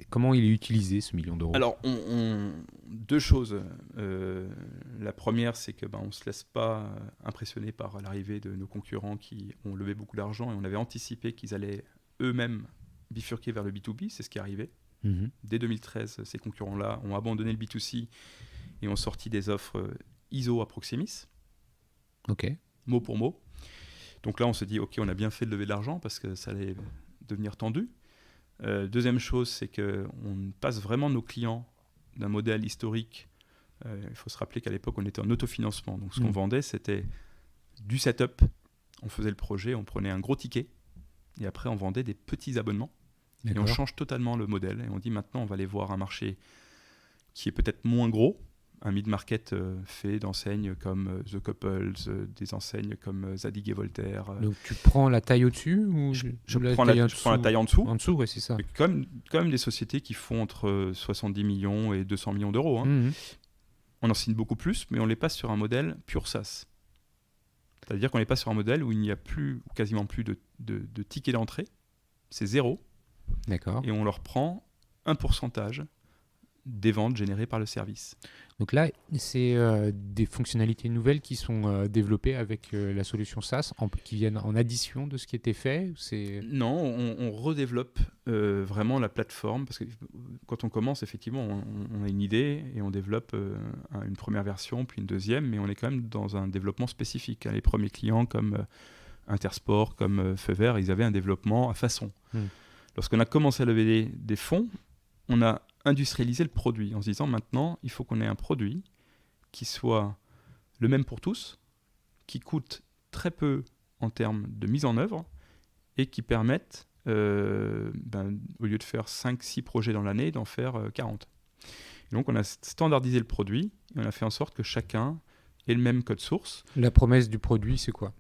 Comment il est utilisé ce million d'euros? Alors, deux choses. La première, c'est que on ne se laisse pas impressionner par l'arrivée de nos concurrents qui ont levé beaucoup d'argent et on avait anticipé qu'ils allaient eux-mêmes bifurquer vers le B2B, c'est ce qui est arrivé. Dès 2013, ces concurrents-là ont abandonné le B2C et ont sorti des offres ISO à Proximus. Ok. Mot pour mot. Donc là, on se dit, ok, on a bien fait de lever de l'argent parce que ça allait devenir tendu. Deuxième chose, c'est qu'on passe vraiment nos clients d'un modèle historique. Il faut se rappeler qu'à l'époque, on était en autofinancement. Donc ce qu'on vendait, c'était du setup. On faisait le projet, on prenait un gros ticket et après, on vendait des petits abonnements. D'accord. Et on change totalement le modèle. Et on dit, maintenant, on va aller voir un marché qui est peut-être moins gros, un mid-market fait d'enseignes comme The Couples, des enseignes comme Zadig et Voltaire. Donc tu prends la taille au-dessus ou je prends la taille en dessous. En dessous, ouais, c'est ça. Mais quand même des sociétés qui font entre 70 millions et 200 millions d'euros. On en signe beaucoup plus, mais on les passe sur un modèle pure SaaS. C'est-à-dire qu'on les passe sur un modèle où il n'y a plus, ou quasiment plus de tickets d'entrée. C'est zéro. D'accord. Et on leur prend un pourcentage des ventes générées par le service. Donc là, c'est des fonctionnalités nouvelles qui sont développées avec la solution SaaS, qui viennent en addition de ce qui était fait? Non, on redéveloppe vraiment la plateforme, parce que quand on commence, effectivement, on a une idée et on développe une première version, puis une deuxième, mais on est quand même dans un développement spécifique. Les premiers clients comme Intersport, comme Feu Vert, ils avaient un développement à façon. Lorsqu'on a commencé à lever des fonds, on a industrialiser le produit en se disant maintenant il faut qu'on ait un produit qui soit le même pour tous, qui coûte très peu en termes de mise en œuvre et qui permette au lieu de faire 5-6 projets dans l'année d'en faire 40. Et donc on a standardisé le produit et on a fait en sorte que chacun ait le même code source. La promesse du produit, c'est quoi?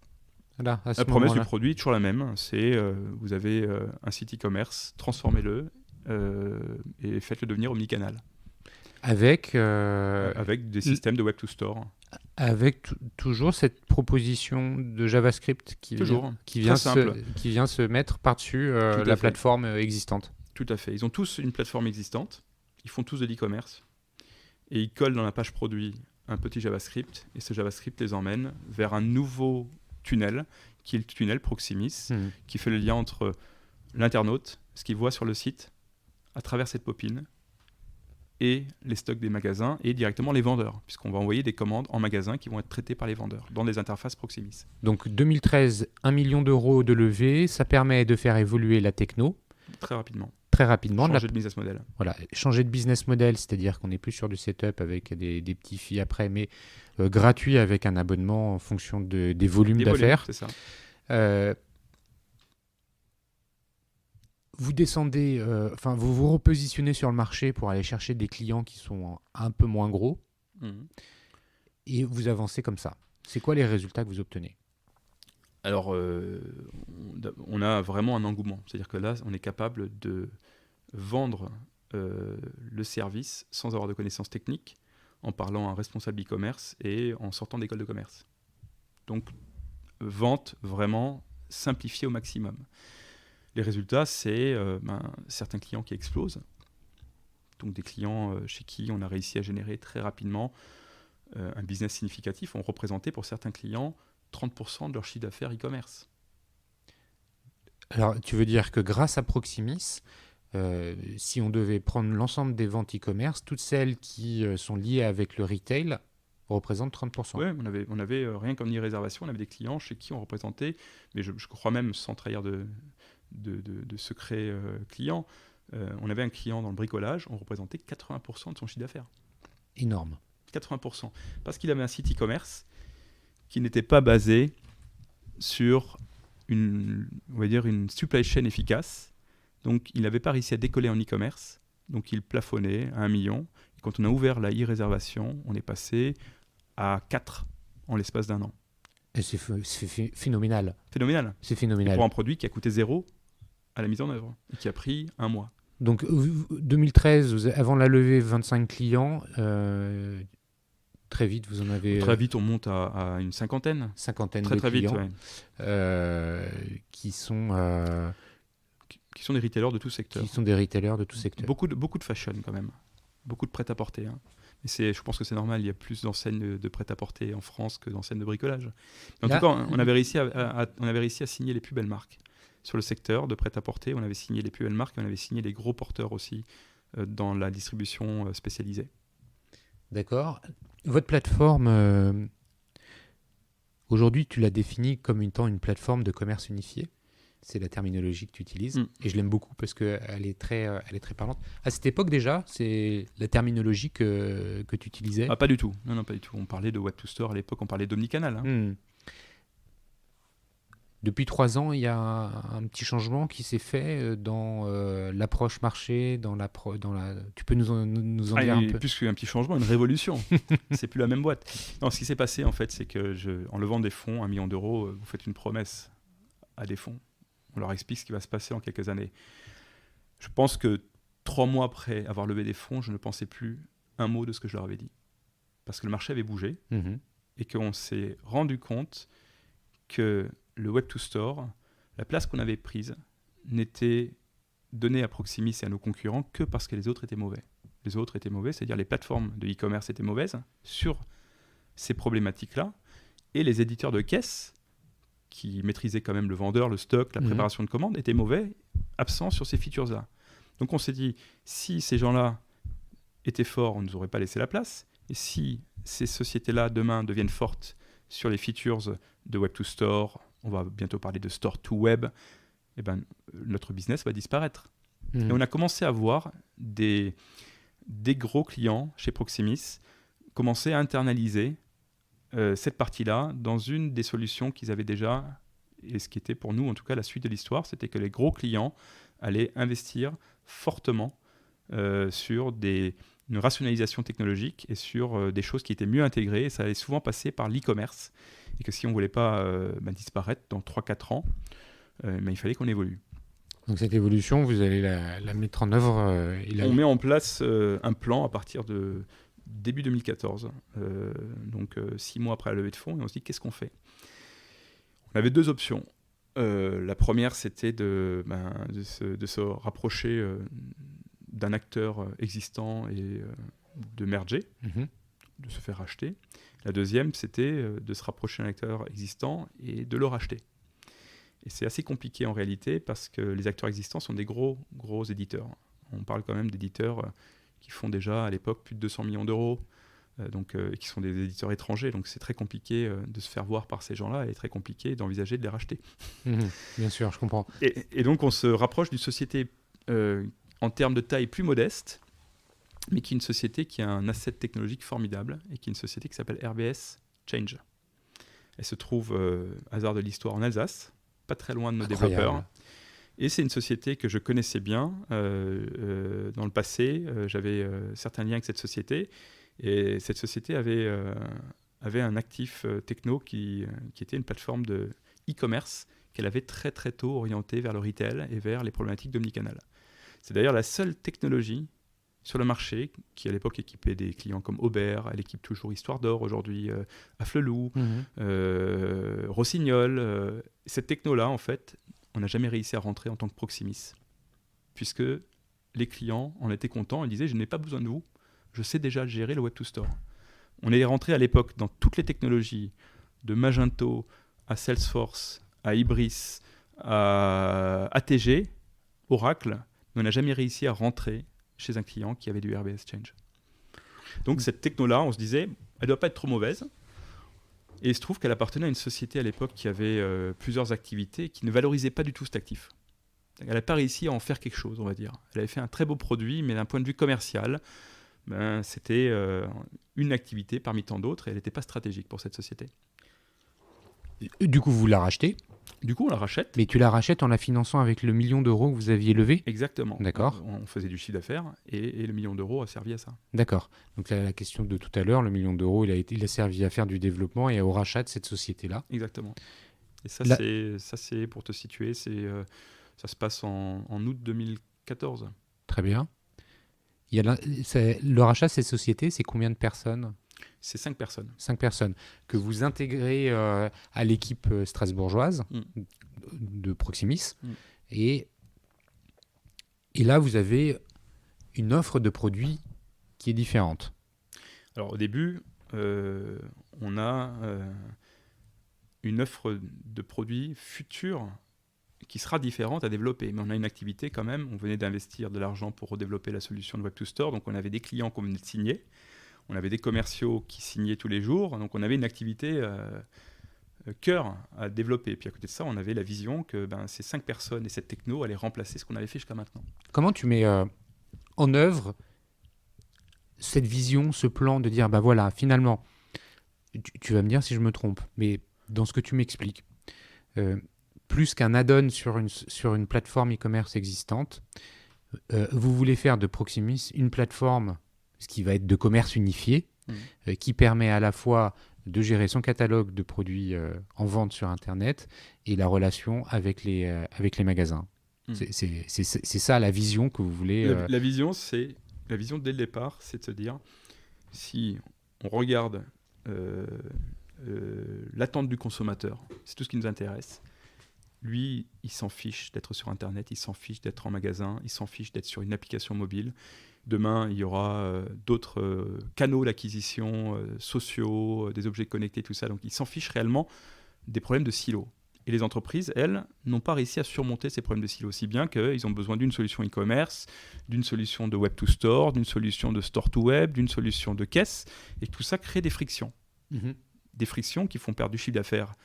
Là, la promesse du produit est toujours la même, c'est vous avez un site e-commerce, transformez-le et faites-le devenir omnicanal. Avec des systèmes de Web to Store. Avec toujours cette proposition de JavaScript qui vient se mettre par-dessus la plateforme existante. Tout à fait. Ils ont tous une plateforme existante, ils font tous de l'e-commerce et ils collent dans la page produit un petit JavaScript et ce JavaScript les emmène vers un nouveau tunnel qui est le tunnel Proximus qui fait le lien entre l'internaute, ce qu'il voit sur le site, à travers cette popine et les stocks des magasins et directement les vendeurs, puisqu'on va envoyer des commandes en magasin qui vont être traitées par les vendeurs dans des interfaces Proximus. Donc 2013, 1 million d'euros de levée, ça permet de faire évoluer la techno. Très rapidement. Changer de business model. Voilà, changer de business model, c'est-à-dire qu'on n'est plus sur du setup avec des petits fees après, mais gratuit avec un abonnement en fonction des volumes d'affaires. C'est ça. Vous descendez, vous vous repositionnez sur le marché pour aller chercher des clients qui sont un peu moins gros et vous avancez comme ça. C'est quoi les résultats que vous obtenez? Alors, on a vraiment un engouement. C'est-à-dire que là, on est capable de vendre le service sans avoir de connaissances techniques, en parlant à un responsable e-commerce et en sortant d'école de commerce. Donc, vente vraiment simplifiée au maximum. Les résultats, c'est certains clients qui explosent. Donc des clients chez qui on a réussi à générer très rapidement un business significatif. On représentait pour certains clients 30% de leur chiffre d'affaires e-commerce. Alors, tu veux dire que grâce à Proximus, si on devait prendre l'ensemble des ventes e-commerce, toutes celles qui sont liées avec le retail représentent 30%. Oui, on avait rien qu'en e-réservation, on avait des clients chez qui on représentait, mais je crois même sans trahir de secrets clients, on avait un client dans le bricolage, on représentait 80% de son chiffre d'affaires. Énorme. 80%. Parce qu'il avait un site e-commerce qui n'était pas basé sur une supply chain efficace. Donc, il n'avait pas réussi à décoller en e-commerce. Donc, il plafonnait à 1 million. Et quand on a ouvert la e-réservation, on est passé à 4 en l'espace d'1 an. Et c'est phénoménal. C'est phénoménal. Et pour un produit qui a coûté 0 à la mise en œuvre et qui a pris 1 mois. Donc, 2013, avant la levée, 25 clients. Très vite, vous en avez Très vite, on monte à une cinquantaine. cinquantaine Très de très vite, clients qui sont qui sont des retailers de tout secteur. des retailers de tout secteur. Beaucoup de fashion quand même. Beaucoup de prêt-à-porter. Hein. Et je pense que c'est normal, il y a plus d'enseignes de prêt-à-porter en France que d'enseignes de bricolage. Mais en tout cas, on avait réussi à signer les plus belles marques. Sur le secteur de prêt-à-porter, on avait signé les plus belles marques et on avait signé les gros porteurs aussi dans la distribution spécialisée. D'accord. Votre plateforme, aujourd'hui, tu l'as définie comme étant une plateforme de commerce unifié. C'est la terminologie que tu utilises. Et je l'aime beaucoup parce qu'elle est très parlante. À cette époque déjà, c'est la terminologie que tu utilisais. Ah, pas du tout. Non, pas du tout. On parlait de Web to Store à l'époque, on parlait d'omnicanal. Hein. Depuis 3 ans, il y a un petit changement qui s'est fait dans l'approche marché, Tu peux nous en dire un peu? Plus qu'un petit changement, une révolution. C'est plus la même boîte. Non, ce qui s'est passé en fait, c'est que en levant des fonds, 1 million d'euros, vous faites une promesse à des fonds. On leur explique ce qui va se passer en quelques années. Je pense que 3 mois après avoir levé des fonds, je ne pensais plus un mot de ce que je leur avais dit. Parce que le marché avait bougé et qu'on s'est rendu compte que le Web to Store, la place qu'on avait prise, n'était donnée à Proximis et à nos concurrents que parce que les autres étaient mauvais. Les autres étaient mauvais, c'est-à-dire les plateformes de e-commerce étaient mauvaises sur ces problématiques-là, et les éditeurs de caisse, qui maîtrisaient quand même le vendeur, le stock, la préparation de commandes, étaient mauvais, absents sur ces features-là. Donc on s'est dit, si ces gens-là étaient forts, on ne nous aurait pas laissé la place, et si ces sociétés-là, demain, deviennent fortes sur les features de Web to Store, on va bientôt parler de Store to Web, eh ben, notre business va disparaître. Et on a commencé à voir des gros clients chez Proximis commencer à internaliser cette partie-là dans une des solutions qu'ils avaient déjà, et ce qui était pour nous en tout cas la suite de l'histoire, c'était que les gros clients allaient investir fortement sur une rationalisation technologique et sur des choses qui étaient mieux intégrées, et ça allait souvent passer par l'e-commerce, et que si on ne voulait pas disparaître dans 3-4 ans, il fallait qu'on évolue. Donc cette évolution, vous allez la mettre en œuvre On met en place un plan à partir de début 2014, donc 6 mois après la levée de fonds, et on se dit qu'est-ce qu'on fait? On avait 2 options. La première, c'était de se rapprocher d'un acteur existant et de merger, de se faire racheter. La deuxième, c'était de se rapprocher d'un acteur existant et de le racheter. Et c'est assez compliqué en réalité parce que les acteurs existants sont des gros éditeurs. On parle quand même d'éditeurs qui font déjà à l'époque plus de 200 millions d'euros, qui sont des éditeurs étrangers. Donc c'est très compliqué de se faire voir par ces gens-là et très compliqué d'envisager de les racheter. Bien sûr, je comprends. Et donc on se rapproche d'une société en termes de taille plus modeste, mais qui est une société qui a un asset technologique formidable et qui est une société qui s'appelle RBS Change. Elle se trouve, hasard de l'histoire, en Alsace, pas très loin de nos développeurs. Et c'est une société que je connaissais bien dans le passé. J'avais certains liens avec cette société. Et cette société avait un actif techno qui était une plateforme de e-commerce qu'elle avait très très tôt orientée vers le retail et vers les problématiques d'omnicanal. C'est d'ailleurs la seule technologie sur le marché qui à l'époque équipait des clients comme Aubert, elle équipe toujours Histoire d'Or aujourd'hui, Afflelou, Rossignol. Cette techno-là, en fait, on n'a jamais réussi à rentrer en tant que Proximis, puisque les clients en étaient contents et disaient « je n'ai pas besoin de vous, je sais déjà gérer le Web to Store ». On est rentré à l'époque dans toutes les technologies, de Magento à Salesforce, à Ibris, à ATG, Oracle, mais on n'a jamais réussi à rentrer chez un client qui avait du RBS Change. Donc cette techno-là, on se disait, elle ne doit pas être trop mauvaise. Et il se trouve qu'elle appartenait à une société à l'époque qui avait plusieurs activités et qui ne valorisait pas du tout cet actif. Elle n'a pas réussi à en faire quelque chose, on va dire. Elle avait fait un très beau produit, mais d'un point de vue commercial, c'était une activité parmi tant d'autres et elle n'était pas stratégique pour cette société. Du coup, vous la rachetez? Du coup, on la rachète. Mais tu la rachètes en la finançant avec le 1 million d'euros que vous aviez levé? Exactement. D'accord. On faisait du chiffre d'affaires et le 1 million d'euros a servi à ça. D'accord. Donc la question de tout à l'heure, le 1 million d'euros, il a servi à faire du développement et au rachat de cette société-là. Exactement. Et ça, c'est pour te situer, ça se passe en août 2014. Très bien. Le rachat de cette société, c'est combien de personnes? c'est 5 personnes. 5 personnes que vous intégrez à l'équipe strasbourgeoise de Proximis. Et là, vous avez une offre de produits qui est différente. Alors au début, on a une offre de produits futurs qui sera différente à développer. Mais on a une activité quand même. On venait d'investir de l'argent pour redévelopper la solution de Web2Store. Donc on avait des clients qu'on venait de signer. On avait des commerciaux qui signaient tous les jours. Donc on avait une activité cœur à développer. Et puis à côté de ça, on avait la vision que ces 5 personnes et cette techno allaient remplacer ce qu'on avait fait jusqu'à maintenant. Comment tu mets en œuvre cette vision, ce plan de dire, voilà, finalement, tu vas me dire si je me trompe, mais dans ce que tu m'expliques, plus qu'un add-on sur une plateforme e-commerce existante, vous voulez faire de Proximis une plateforme, ce qui va être de commerce unifié, qui permet à la fois de gérer son catalogue de produits en vente sur Internet et la relation avec les magasins. C'est ça la vision que vous voulez... La vision dès le départ, c'est de se dire, si on regarde l'attente du consommateur, c'est tout ce qui nous intéresse. Lui, il s'en fiche d'être sur Internet, il s'en fiche d'être en magasin, il s'en fiche d'être sur une application mobile. Demain, il y aura d'autres canaux d'acquisition sociaux, des objets connectés, tout ça. Donc, il s'en fiche réellement des problèmes de silos. Et les entreprises, elles, n'ont pas réussi à surmonter ces problèmes de silos, si bien qu'ils ont besoin d'une solution e-commerce, d'une solution de web-to-store, d'une solution de store-to-web, d'une solution de caisse. Et tout ça crée des frictions. Des frictions qui font perdre du chiffre d'affaires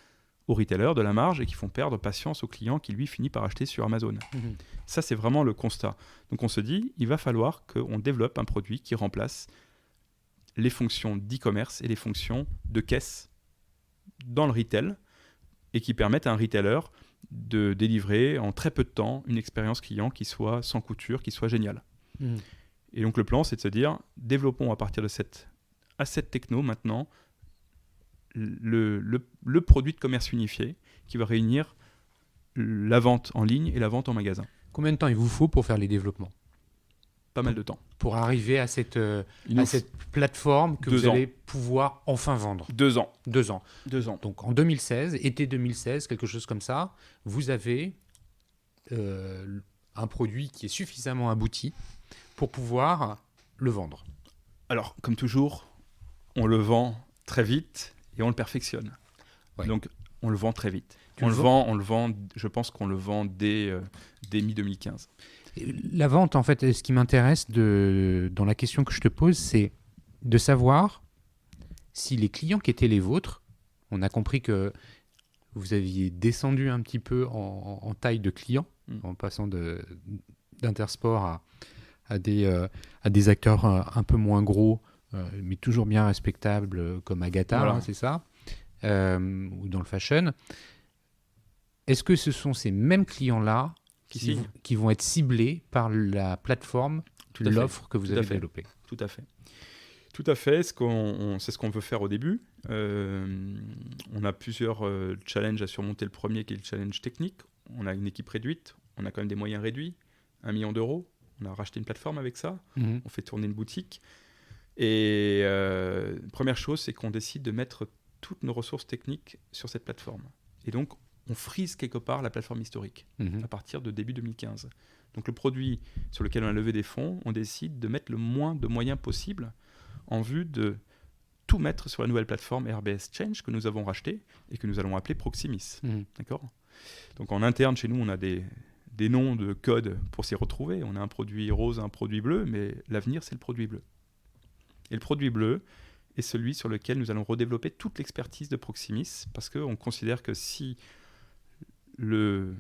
aux retailers, de la marge, et qui font perdre patience au client qui, lui, finit par acheter sur Amazon. Ça, c'est vraiment le constat. Donc, on se dit, il va falloir qu'on développe un produit qui remplace les fonctions d'e-commerce et les fonctions de caisse dans le retail, et qui permettent à un retailer de délivrer en très peu de temps une expérience client qui soit sans couture, qui soit géniale. Et donc, le plan, c'est de se dire, développons à partir de cette asset techno maintenant le produit de commerce unifié qui va réunir la vente en ligne et la vente en magasin. Combien de temps il vous faut pour faire les développements ? Pas mal de temps. Pour arriver à cette plateforme que vous allez pouvoir enfin vendre. 2 ans. 2 ans. 2 ans. Donc en 2016, été 2016, quelque chose comme ça, vous avez un produit qui est suffisamment abouti pour pouvoir le vendre. Alors, comme toujours, on le vend très vite et on le perfectionne. Ouais. Donc, on le vend très vite. Je pense qu'on le vend dès mi-2015. La vente, en fait, ce qui m'intéresse dans la question que je te pose, c'est de savoir si les clients qui étaient les vôtres, on a compris que vous aviez descendu un petit peu en taille de clients, en passant d'Intersport à des acteurs un peu moins gros, mais toujours bien respectables, comme Agatha, voilà. C'est ça, ou dans le fashion. Est-ce que ce sont ces mêmes clients-là qui vont être ciblés par la plateforme, l'offre que vous avez développée? Tout à fait. Tout à fait, c'est ce qu'on veut faire au début. On a plusieurs challenges à surmonter. Le premier qui est le challenge technique. On a une équipe réduite, on a quand même des moyens réduits, 1 million d'euros. On a racheté une plateforme avec ça, on fait tourner une boutique. Et première chose, c'est qu'on décide de mettre toutes nos ressources techniques sur cette plateforme. Et donc, on frise quelque part la plateforme historique à partir de début 2015. Donc le produit sur lequel on a levé des fonds, on décide de mettre le moins de moyens possible en vue de tout mettre sur la nouvelle plateforme RBS Change que nous avons rachetée et que nous allons appeler Proximis. D'accord ? Donc en interne, chez nous, on a des noms de code pour s'y retrouver. On a un produit rose, un produit bleu, mais l'avenir, c'est le produit bleu. Et le produit bleu est celui sur lequel nous allons redévelopper toute l'expertise de Proximis, parce qu'on considère que si le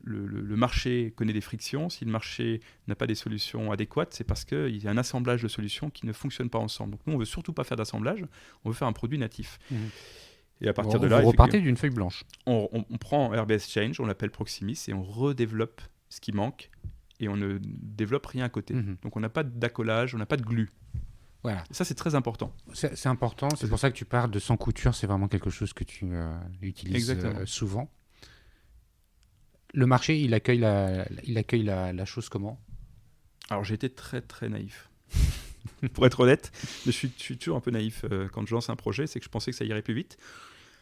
marché connaît des frictions, si le marché n'a pas des solutions adéquates, c'est parce qu'il y a un assemblage de solutions qui ne fonctionnent pas ensemble. Donc nous, on ne veut surtout pas faire d'assemblage, on veut faire un produit natif. Et à partir de là, vous repartez d'une feuille blanche. On prend RBS Change, on l'appelle Proximis, et on redéveloppe ce qui manque, et on ne développe rien à côté. Donc on n'a pas d'accolage, on n'a pas de glu. Voilà. Ça, c'est très important. C'est important, c'est pour ça que tu parles de sans couture, c'est vraiment quelque chose que tu utilises souvent. Le marché, il accueille la chose comment ? Alors, j'ai été très, très naïf. pour être honnête. Mais je suis toujours un peu naïf quand je lance un projet, c'est que je pensais que ça irait plus vite.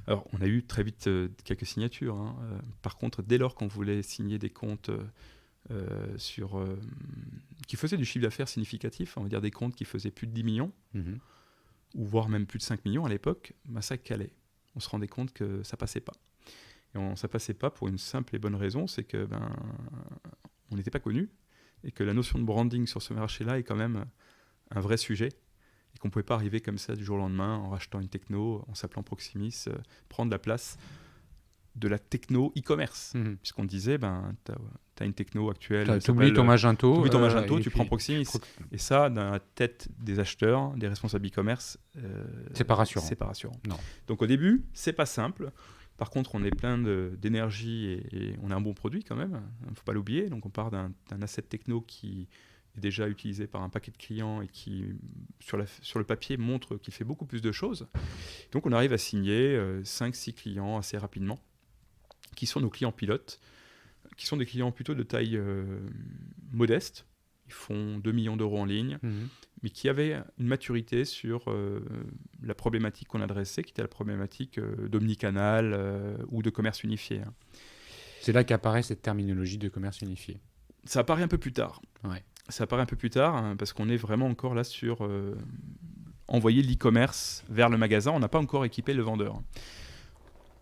Alors, on a eu très vite quelques signatures. Hein. Par contre, dès lors qu'on voulait signer des comptes qui faisaient du chiffre d'affaires significatif, on va dire des comptes qui faisaient plus de 10 millions, ou voire même plus de 5 millions à l'époque, ben ça calait. On se rendait compte que ça passait pas. Et ça passait pas pour une simple et bonne raison, c'est que on n'était pas connu et que la notion de branding sur ce marché-là est quand même un vrai sujet et qu'on ne pouvait pas arriver comme ça du jour au lendemain en rachetant une techno, en s'appelant Proximis, prendre la place de la techno e-commerce. Puisqu'on disait, tu as une techno actuelle. Tu oublies ton Magento. Tu prends Proximis. Et ça, dans la tête des acheteurs, des responsables e-commerce, c'est pas rassurant. C'est pas rassurant. Non. Donc au début, c'est pas simple. Par contre, on est plein d'énergie et on a un bon produit quand même. Il ne faut pas l'oublier. Donc on part d'un asset techno qui est déjà utilisé par un paquet de clients et qui, sur le papier, montre qu'il fait beaucoup plus de choses. Donc on arrive à signer 5-6 clients assez rapidement, qui sont nos clients pilotes, qui sont des clients plutôt de taille modeste. Ils font 2 millions d'euros en ligne, mais qui avaient une maturité sur la problématique qu'on adressait, qui était la problématique d'omnicanal ou de commerce unifié. Hein. C'est là qu'apparaît cette terminologie de commerce unifié. Ça apparaît un peu plus tard. Ouais. Ça apparaît un peu plus tard, hein, parce qu'on est vraiment encore là sur envoyer l'e-commerce vers le magasin. On n'a pas encore équipé le vendeur.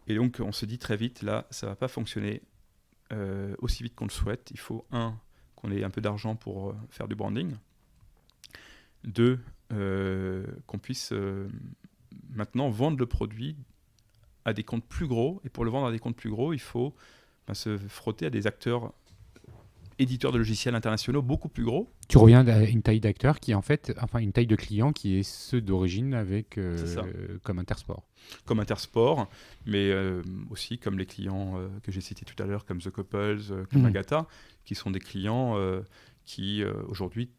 Et donc, on se dit très vite, là, ça ne va pas fonctionner aussi vite qu'on le souhaite. Il faut, qu'on ait un peu d'argent pour faire du branding. 2, qu'on puisse maintenant vendre le produit à des comptes plus gros. Et pour le vendre à des comptes plus gros, il faut se frotter à des acteurs éditeurs de logiciels internationaux beaucoup plus gros. Tu reviens à une taille d'acteur qui est en fait, une taille de client qui est ceux d'origine avec comme Intersport. Comme Intersport, mais aussi comme les clients que j'ai cités tout à l'heure, comme The Couples, comme Agatha, qui sont des clients qui aujourd'hui,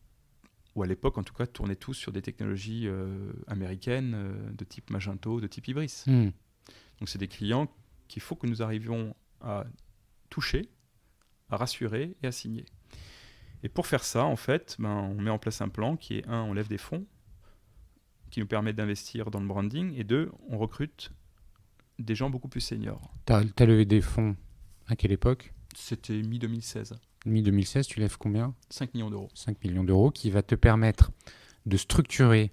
ou à l'époque en tout cas, tournaient tous sur des technologies américaines de type Magento, de type Ibris. Donc c'est des clients qu'il faut que nous arrivions à toucher, à rassurer et à signer. Et pour faire ça, en fait, on met en place un plan qui est, on lève des fonds qui nous permettent d'investir dans le branding, et 2, on recrute des gens beaucoup plus seniors. T'as levé des fonds à quelle époque ? C'était mi-2016. Mi-2016, tu lèves combien ? 5 millions d'euros. 5 millions d'euros, qui va te permettre de structurer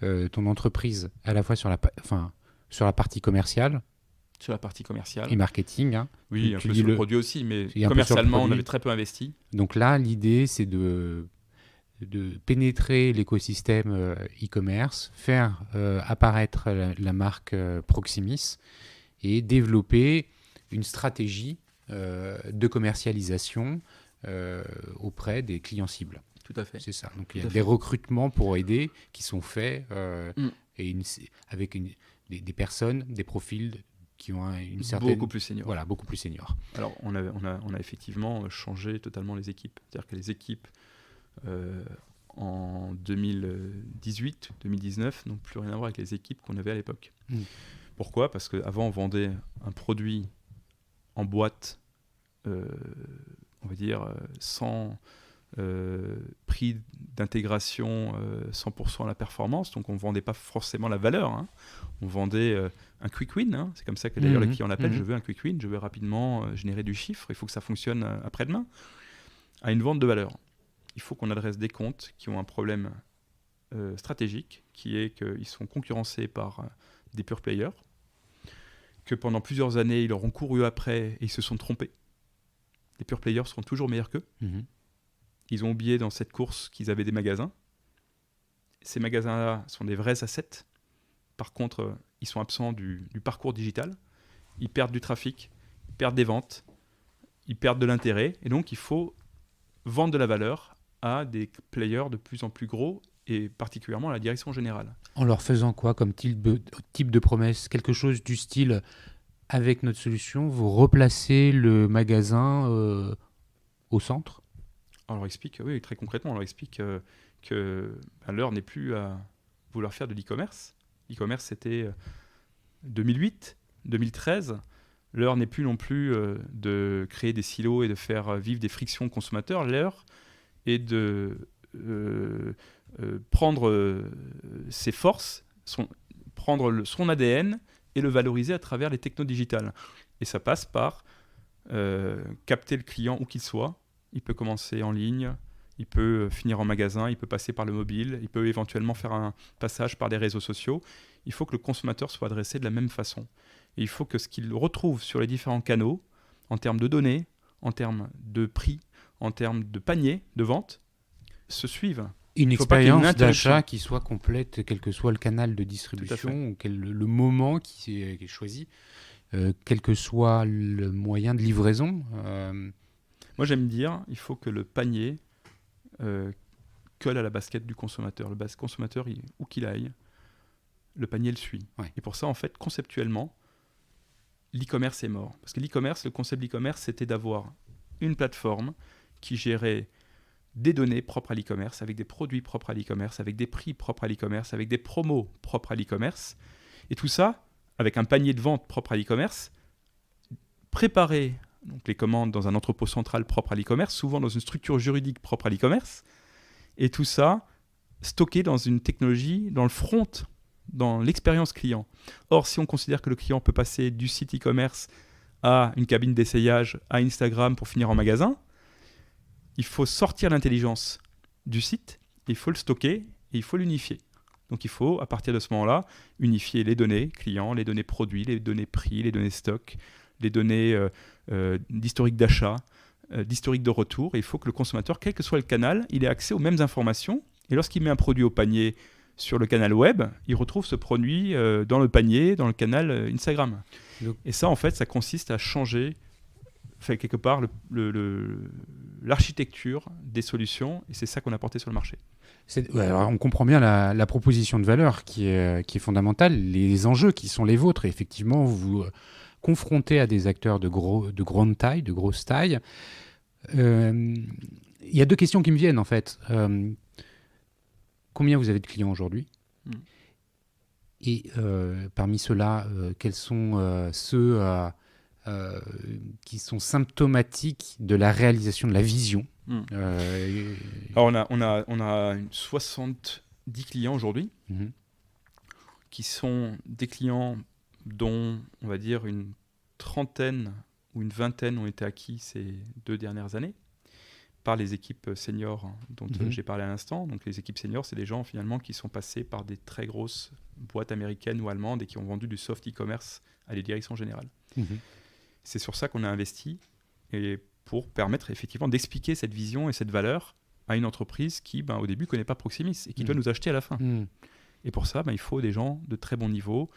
ton entreprise à la fois sur la partie commerciale, sur la partie commerciale. Et marketing. Hein. Oui, un peu sur le produit aussi, mais commercialement, on avait très peu investi. Donc là, l'idée, c'est de pénétrer l'écosystème e-commerce, faire apparaître la marque Proximis et développer une stratégie de commercialisation auprès des clients cibles. Tout à fait. C'est ça. Donc il y a des recrutements pour aider qui sont faits avec des personnes, des profils qui ont une certaine... Beaucoup plus senior. Voilà, beaucoup plus senior. Alors, on a effectivement changé totalement les équipes. C'est-à-dire que les équipes, en 2018, 2019, n'ont plus rien à voir avec les équipes qu'on avait à l'époque. Pourquoi ? Parce qu'avant, on vendait un produit en boîte, on va dire, sans prix d'intégration 100% à la performance. Donc, on ne vendait pas forcément la valeur. Hein. On vendait... un quick win, hein. C'est comme ça que d'ailleurs les clients l'appellent, je veux un quick win, je veux rapidement générer du chiffre, il faut que ça fonctionne après-demain, à une vente de valeur. Il faut qu'on adresse des comptes qui ont un problème stratégique, qui est qu'ils sont concurrencés par des pure players, que pendant plusieurs années, ils leur ont couru après et ils se sont trompés. Les pure players seront toujours meilleurs qu'eux. Ils ont oublié dans cette course qu'ils avaient des magasins. Ces magasins-là sont des vrais assets. Par contre, ils sont absents du parcours digital, ils perdent du trafic, ils perdent des ventes, ils perdent de l'intérêt, et donc il faut vendre de la valeur à des players de plus en plus gros, et particulièrement à la direction générale. En leur faisant quoi comme type de promesse ? Quelque chose du style, avec notre solution, vous replacez le magasin au centre ? On leur explique, oui, très concrètement, on leur explique que l'heure n'est plus à vouloir faire de l'e-commerce. L'e-commerce, c'était 2008, 2013. L'heure n'est plus non plus de créer des silos et de faire vivre des frictions consommateurs. L'heure est de prendre ses forces, prendre son ADN et le valoriser à travers les technos digitales. Et ça passe par capter le client où qu'il soit. Il peut commencer en ligne, il peut finir en magasin, il peut passer par le mobile, il peut éventuellement faire un passage par les réseaux sociaux. Il faut que le consommateur soit adressé de la même façon. Et il faut que ce qu'il retrouve sur les différents canaux, en termes de données, en termes de prix, en termes de panier de vente, se suivent. Une Il faut pas qu'il y ait une expérience interruption. d'achat qui soit complète, quel que soit le canal de distribution, ou le moment qui est choisi, quel que soit le moyen de livraison. Moi, j'aime dire, il faut que le panier colle à la basket du consommateur. Le consommateur, où qu'il aille, le panier le suit. Ouais. Et pour ça, en fait, conceptuellement, l'e-commerce est mort. Parce que le concept de l'e-commerce, c'était d'avoir une plateforme qui gérait des données propres à l'e-commerce, avec des produits propres à l'e-commerce, avec des prix propres à l'e-commerce, avec des promos propres à l'e-commerce. Et tout ça, avec un panier de vente propre à l'e-commerce, préparer donc les commandes dans un entrepôt central propre à l'e-commerce, souvent dans une structure juridique propre à l'e-commerce, et tout ça stocké dans une technologie, dans le front, dans l'expérience client. Or, si on considère que le client peut passer du site e-commerce à une cabine d'essayage, à Instagram pour finir en magasin, il faut sortir l'intelligence du site, il faut le stocker et il faut l'unifier. Donc il faut, à partir de ce moment-là, unifier les données clients, les données produits, les données prix, les données stock, les données d'historique d'achat, d'historique de retour. Et il faut que le consommateur, quel que soit le canal, il ait accès aux mêmes informations. Et lorsqu'il met un produit au panier sur le canal web, il retrouve ce produit dans le panier, dans le canal Instagram. Donc, et ça, en fait, ça consiste à changer quelque part l'architecture des solutions. Et c'est ça qu'on a porté sur le marché. Alors on comprend bien la proposition de valeur qui est fondamentale, les enjeux qui sont les vôtres. Et effectivement, vous vous confrontez à des acteurs de grande taille, de grosse taille. Il y a deux questions qui me viennent en fait. Combien vous avez de clients aujourd'hui ? Et parmi ceux-là, quels sont ceux qui sont symptomatiques de la réalisation de la vision ? Alors on a 70 clients aujourd'hui qui sont des clients dont on va dire une trentaine ou une vingtaine ont été acquis ces 2 dernières années par les équipes seniors dont j'ai parlé à l'instant. Donc les équipes seniors, c'est des gens finalement qui sont passés par des très grosses boîtes américaines ou allemandes et qui ont vendu du soft e-commerce à des directions générales. C'est sur ça qu'on a investi et pour permettre effectivement d'expliquer cette vision et cette valeur à une entreprise qui, au début, ne connaît pas Proximus et qui doit nous acheter à la fin. Et pour ça, il faut des gens de très bon niveau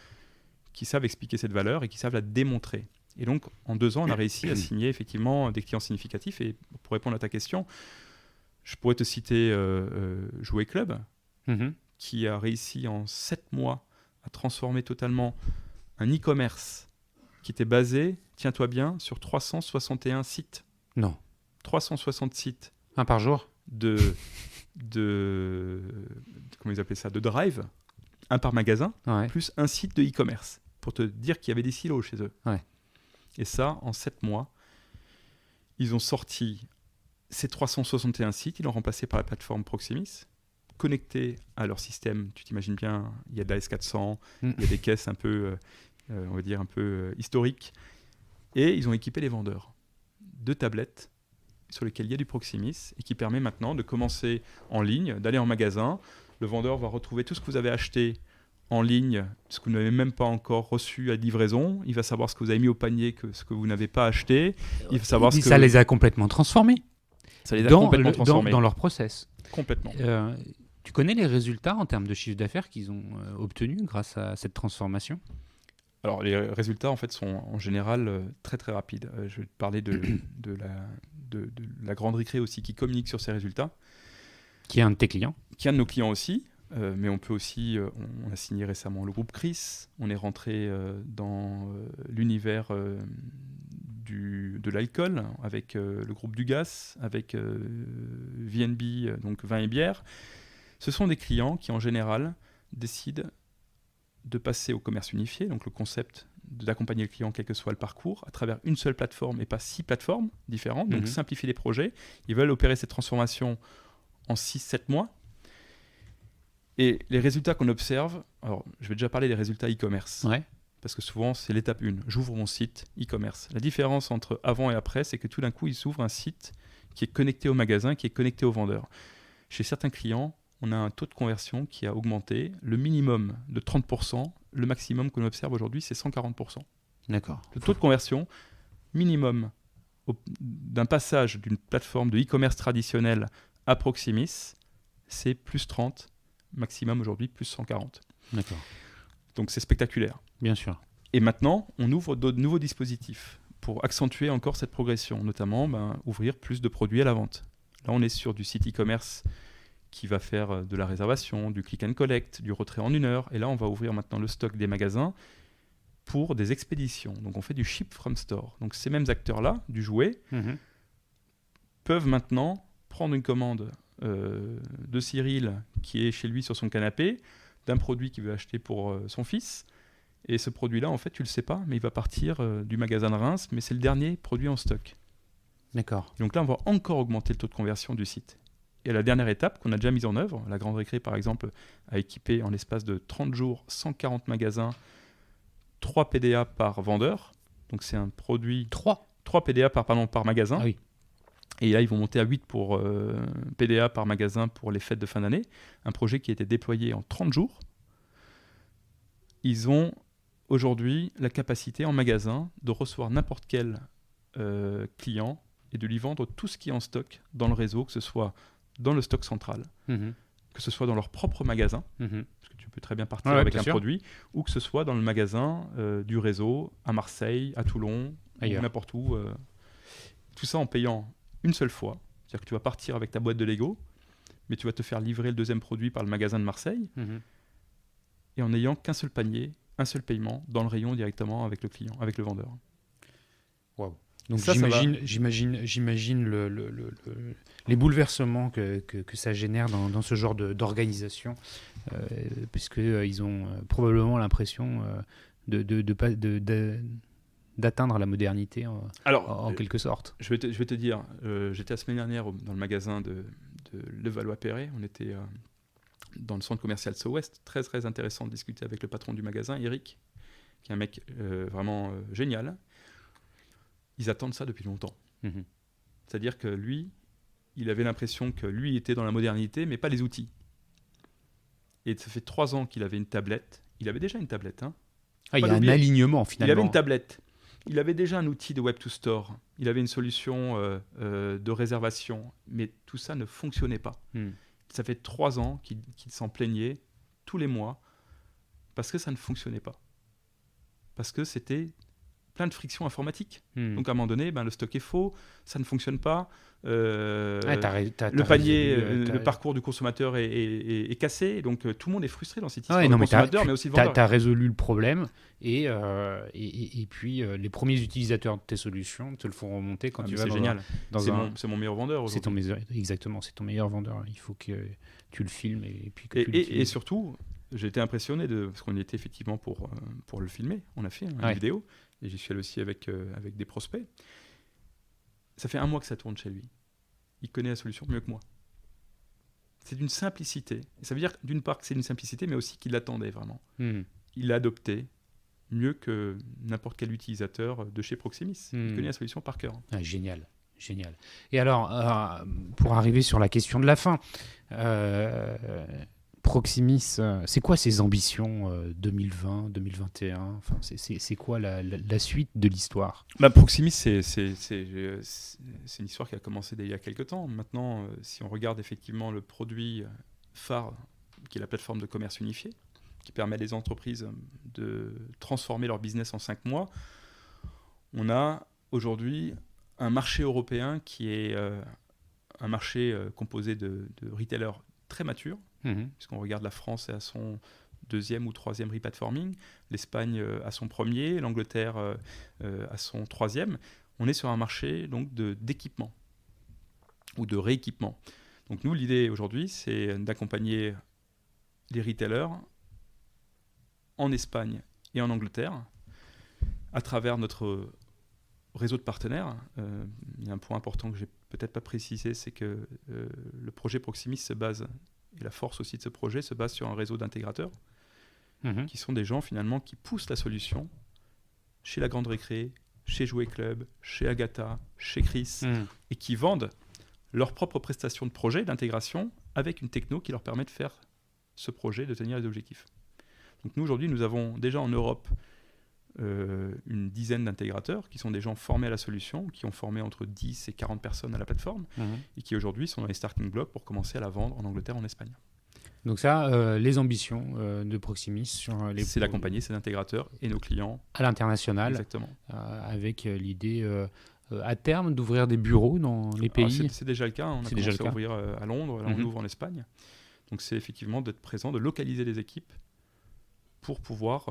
qui savent expliquer cette valeur et qui savent la démontrer. Et donc, en 2 ans, on a réussi à signer effectivement des clients significatifs. Et pour répondre à ta question, je pourrais te citer Jouet Club, qui a réussi en 7 mois à transformer totalement un e-commerce qui était basé, tiens-toi bien, sur 361 sites. Non. 360 sites. Un par jour ? Comment ils appelaient ça ? De drive, un par magasin, plus un site de e-commerce, pour te dire qu'il y avait des silos chez eux. Et ça, en 7 mois, ils ont sorti ces 361 sites, ils l'ont remplacé par la plateforme Proximus, connecté à leur système. Tu t'imagines bien, il y a de la S400, il y a des caisses un peu, on va dire, un peu historiques. Et ils ont équipé les vendeurs de tablettes sur lesquelles il y a du Proximus et qui permet maintenant de commencer en ligne, d'aller en magasin. Le vendeur va retrouver tout ce que vous avez acheté en ligne, ce que vous n'avez même pas encore reçu à livraison. Il va savoir ce que vous avez mis au panier, ce que vous n'avez pas acheté. Il va savoir ce que... Ça les a complètement transformés. Ça les a complètement transformés. Dans leur process. Complètement. Tu connais les résultats en termes de chiffre d'affaires qu'ils ont obtenus grâce à cette transformation ? Alors, les résultats, en fait, sont en général très, très rapides. Je vais te parler de la Grande Récré aussi, qui communique sur ces résultats. Qui est un de tes clients ? Qui est un de nos clients aussi. Mais on peut aussi... on a signé récemment le groupe Chris. On est rentré dans l'univers de l'alcool avec le groupe Dugas, avec VNB, donc vin et bière. Ce sont des clients qui, en général, décident de passer au commerce unifié, donc le concept d'accompagner le client quel que soit le parcours, à travers une seule plateforme et pas 6 plateformes différentes, donc simplifier les projets. Ils veulent opérer cette transformation en 6-7 mois. Et les résultats qu'on observe, alors je vais déjà parler des résultats e-commerce. Ouais. Parce que souvent, c'est l'étape 1. J'ouvre mon site e-commerce. La différence entre avant et après, c'est que tout d'un coup, il s'ouvre un site qui est connecté au magasin, qui est connecté au vendeur. Chez certains clients, on a un taux de conversion qui a augmenté. Le minimum de 30%, le maximum qu'on observe aujourd'hui, c'est 140%. D'accord. Le taux de conversion minimum d'un passage d'une plateforme de e-commerce traditionnelle à Proximis, c'est plus 30, maximum aujourd'hui plus 140. D'accord. Donc c'est spectaculaire. Bien sûr. Et maintenant, on ouvre de nouveaux dispositifs pour accentuer encore cette progression, notamment ouvrir plus de produits à la vente. Là, on est sur du site e-commerce qui va faire de la réservation, du click and collect, du retrait en 1 heure. Et là, on va ouvrir maintenant le stock des magasins pour des expéditions. Donc, on fait du ship from store. Donc, ces mêmes acteurs-là, du jouet, peuvent maintenant prendre une commande de Cyril qui est chez lui sur son canapé, d'un produit qu'il veut acheter pour son fils. Et ce produit-là, en fait, tu le sais pas, mais il va partir du magasin de Reims, mais c'est le dernier produit en stock. D'accord. Donc là, on va encore augmenter le taux de conversion du site. Et la dernière étape qu'on a déjà mise en œuvre, la Grande Récré, par exemple, a équipé en l'espace de 30 jours 140 magasins, 3 PDA par vendeur. Donc c'est un produit... 3 PDA par magasin. Ah oui. Et là, ils vont monter à 8 pour PDA par magasin pour les fêtes de fin d'année. Un projet qui a été déployé en 30 jours. Ils ont aujourd'hui la capacité en magasin de recevoir n'importe quel client et de lui vendre tout ce qui est en stock dans le réseau, que ce soit dans le stock central, que ce soit dans leur propre magasin, parce que tu peux très bien partir avec un produit, ou que ce soit dans le magasin du réseau à Marseille, à Toulon, ou n'importe où. Tout ça en payant une seule fois. C'est-à-dire que tu vas partir avec ta boîte de Lego, mais tu vas te faire livrer le deuxième produit par le magasin de Marseille, et en n'ayant qu'un seul panier, un seul paiement dans le rayon directement avec le client, avec le vendeur. Waouh. Donc j'imagine les bouleversements que ça génère dans ce genre d'organisation, puisqu'ils ont probablement l'impression d'atteindre la modernité en quelque sorte. Je vais te dire, j'étais la semaine dernière dans le magasin de Levallois-Perret, on était dans le centre commercial SO-Ouest, très très intéressant de discuter avec le patron du magasin, Eric, qui est un mec vraiment génial. Ils attendent ça depuis longtemps. C'est-à-dire que lui, il avait l'impression que lui était dans la modernité, mais pas les outils. Et ça fait 3 ans qu'il avait une tablette. Il avait déjà une tablette. Il y a un alignement finalement. Il avait une tablette. Il avait déjà un outil de Web to Store. Il avait une solution de réservation. Mais tout ça ne fonctionnait pas. Ça fait 3 ans qu'il s'en plaignait tous les mois parce que ça ne fonctionnait pas. Parce que c'était plein de frictions informatiques. Donc à un moment donné, le stock est faux, ça ne fonctionne pas, le panier, le parcours du consommateur est cassé, donc tout le monde est frustré dans cette histoire. Le consommateur, mais aussi le vendeur. Tu as résolu le problème et puis les premiers utilisateurs de tes solutions te le font remonter quand tu vas génial. C'est mon meilleur vendeur aujourd'hui. Exactement, c'est ton meilleur vendeur. Il faut que tu le filmes et puis que tu l'utilises. Et surtout, j'ai été impressionné parce qu'on y était effectivement pour le filmer. On a fait une vidéo. Et j'y suis allé aussi avec des prospects. Ça fait 1 mois que ça tourne chez lui. Il connaît la solution mieux que moi. C'est d'une simplicité. Et ça veut dire d'une part que c'est d'une simplicité, mais aussi qu'il l'attendait vraiment. Il l'a adopté mieux que n'importe quel utilisateur de chez Proximis. Il connaît la solution par cœur. Génial. Et alors, pour arriver sur la question de la fin, Proximis, c'est quoi ses ambitions 2020, 2021 enfin, c'est quoi la suite de l'histoire? Proximis, c'est une histoire qui a commencé il y a quelques temps. Maintenant, si on regarde effectivement le produit phare, qui est la plateforme de commerce unifié, qui permet à des entreprises de transformer leur business en 5 mois, on a aujourd'hui un marché européen qui est un marché composé de retailers très matures, puisqu'on regarde la France à son 2e ou 3e replatforming, l'Espagne à son 1er, l'Angleterre à son 3e. On est sur un marché donc d'équipement ou de rééquipement. Donc nous, l'idée aujourd'hui, c'est d'accompagner les retailers en Espagne et en Angleterre à travers notre réseau de partenaires. Il y a un point important que j'ai peut-être pas précisé, c'est que le projet Proximis se base et la force aussi de ce projet se base sur un réseau d'intégrateurs Mhm. qui sont des gens finalement qui poussent la solution chez la Grande Récré, chez Jouet Club, chez Agatha, chez Chris, Mhm. et qui vendent leurs propres prestations de projet, d'intégration, avec une techno qui leur permet de faire ce projet, de tenir les objectifs. Donc nous, aujourd'hui, nous avons déjà en Europe une dizaine d'intégrateurs qui sont des gens formés à la solution, qui ont formé entre 10 et 40 personnes à la plateforme, Mhm. et qui aujourd'hui sont dans les starting blocks pour commencer à la vendre en Angleterre, en Espagne. Donc ça, les ambitions de Proximis sur les C'est d'accompagner ces intégrateurs et nos clients. à l'international, Exactement. avec l'idée à terme d'ouvrir des bureaux dans les Alors, pays. c'est déjà le cas. On a C'est déjà commencé le à cas. ouvrir à Londres, là on Mhm. ouvre en Espagne. Donc c'est effectivement d'être présent, de localiser les équipes pour pouvoir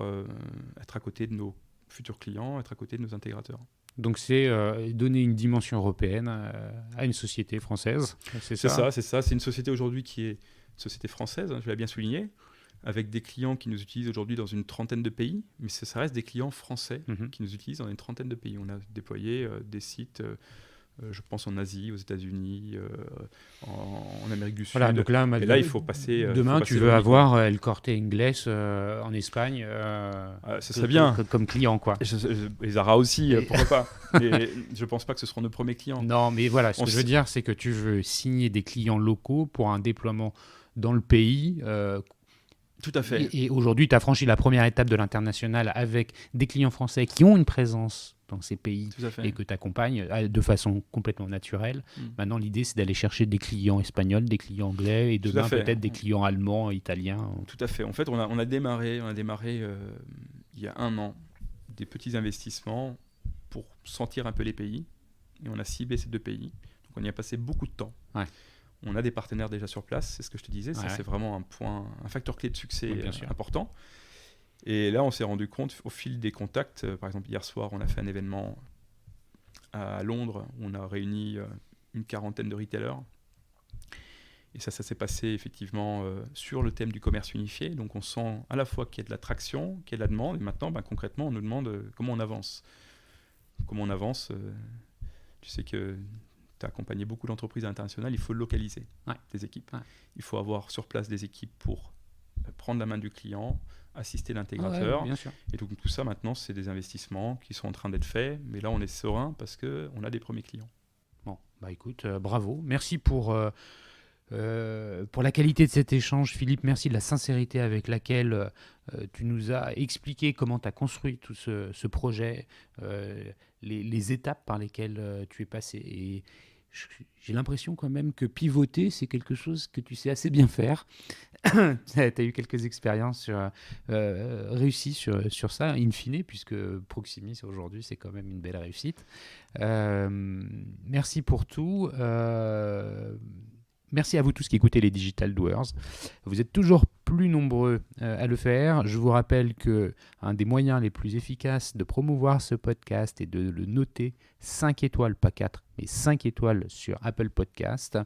être à côté de nos futurs clients, être à côté de nos intégrateurs. Donc c'est donner une dimension européenne à une société française. C'est ça. C'est ça. C'est une société aujourd'hui qui est une société française, hein, je l'ai bien souligné, avec des clients qui nous utilisent aujourd'hui dans une trentaine de pays, mais ça reste des clients français Mhm. qui nous utilisent dans une trentaine de pays. On a déployé des sites, je pense en Asie, aux États-Unis, en Amérique du Sud. Voilà, donc là, Et là, il faut passer. demain, tu veux avoir El Corte Inglés en Espagne ce serait bien. Comme client, quoi. Et Zara aussi, Et- pourquoi pas. Mais je pense pas que ce seront nos premiers clients. Non, mais voilà, ce On que je veux s- dire, c'est que tu veux signer des clients locaux pour un déploiement dans le pays. Tout à fait. Et aujourd'hui, tu as franchi la première étape de l'international avec des clients français qui ont une présence dans ces pays Tout à fait. et que tu accompagnes de façon complètement naturelle. Mm. Maintenant, l'idée, c'est d'aller chercher des clients espagnols, des clients anglais et Tout à demain, fait. peut-être des clients allemands, italiens. Tout à fait. En fait, on a démarré il y a 1 an des petits investissements pour sentir un peu les pays. Et on a ciblé ces 2 pays. Donc on y a passé beaucoup de temps. Ouais. On a des partenaires déjà sur place, c'est ce que je te disais. Ça, Ouais. c'est vraiment un facteur clé de succès Oui, bien sûr. important. Et là, on s'est rendu compte au fil des contacts. Par exemple, hier soir, on a fait un événement à Londres où on a réuni une quarantaine de retailers. Et ça s'est passé effectivement sur le thème du commerce unifié. Donc on sent à la fois qu'il y a de la traction, qu'il y a de la demande. Et maintenant, concrètement, on nous demande comment on avance. Comment on avance Tu sais que tu as accompagné beaucoup d'entreprises internationales. Il faut localiser des équipes. Ouais. Il faut avoir sur place des équipes pour prendre la main du client, assister l'intégrateur. Ouais, bien sûr. Et donc tout ça, maintenant, c'est des investissements qui sont en train d'être faits. Mais là, on est serein parce qu'on a des premiers clients. Bon, bah écoute, bravo. Merci pour la qualité de cet échange, Philippe. Merci de la sincérité avec laquelle tu nous as expliqué comment tu as construit tout ce projet, les étapes par lesquelles tu es passé. Et j'ai l'impression quand même que pivoter, c'est quelque chose que tu sais assez bien faire. Tu as eu quelques expériences réussies sur ça, in fine, puisque Proximis aujourd'hui, c'est quand même une belle réussite. Merci pour tout. Merci à vous tous qui écoutez les Digital Doers. Vous êtes toujours plus nombreux à le faire. Je vous rappelle que un des moyens les plus efficaces de promouvoir ce podcast est de le noter 5 étoiles, pas 4, mais 5 étoiles sur Apple Podcast.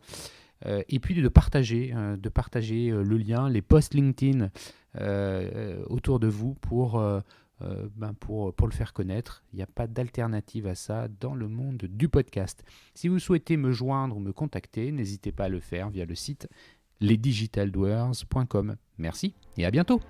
Et puis de partager le lien, les posts LinkedIn autour de vous pour le faire connaître. Il n'y a pas d'alternative à ça dans le monde du podcast. Si vous souhaitez me joindre ou me contacter, n'hésitez pas à le faire via le site lesdigitaldoers.com. Merci et à bientôt.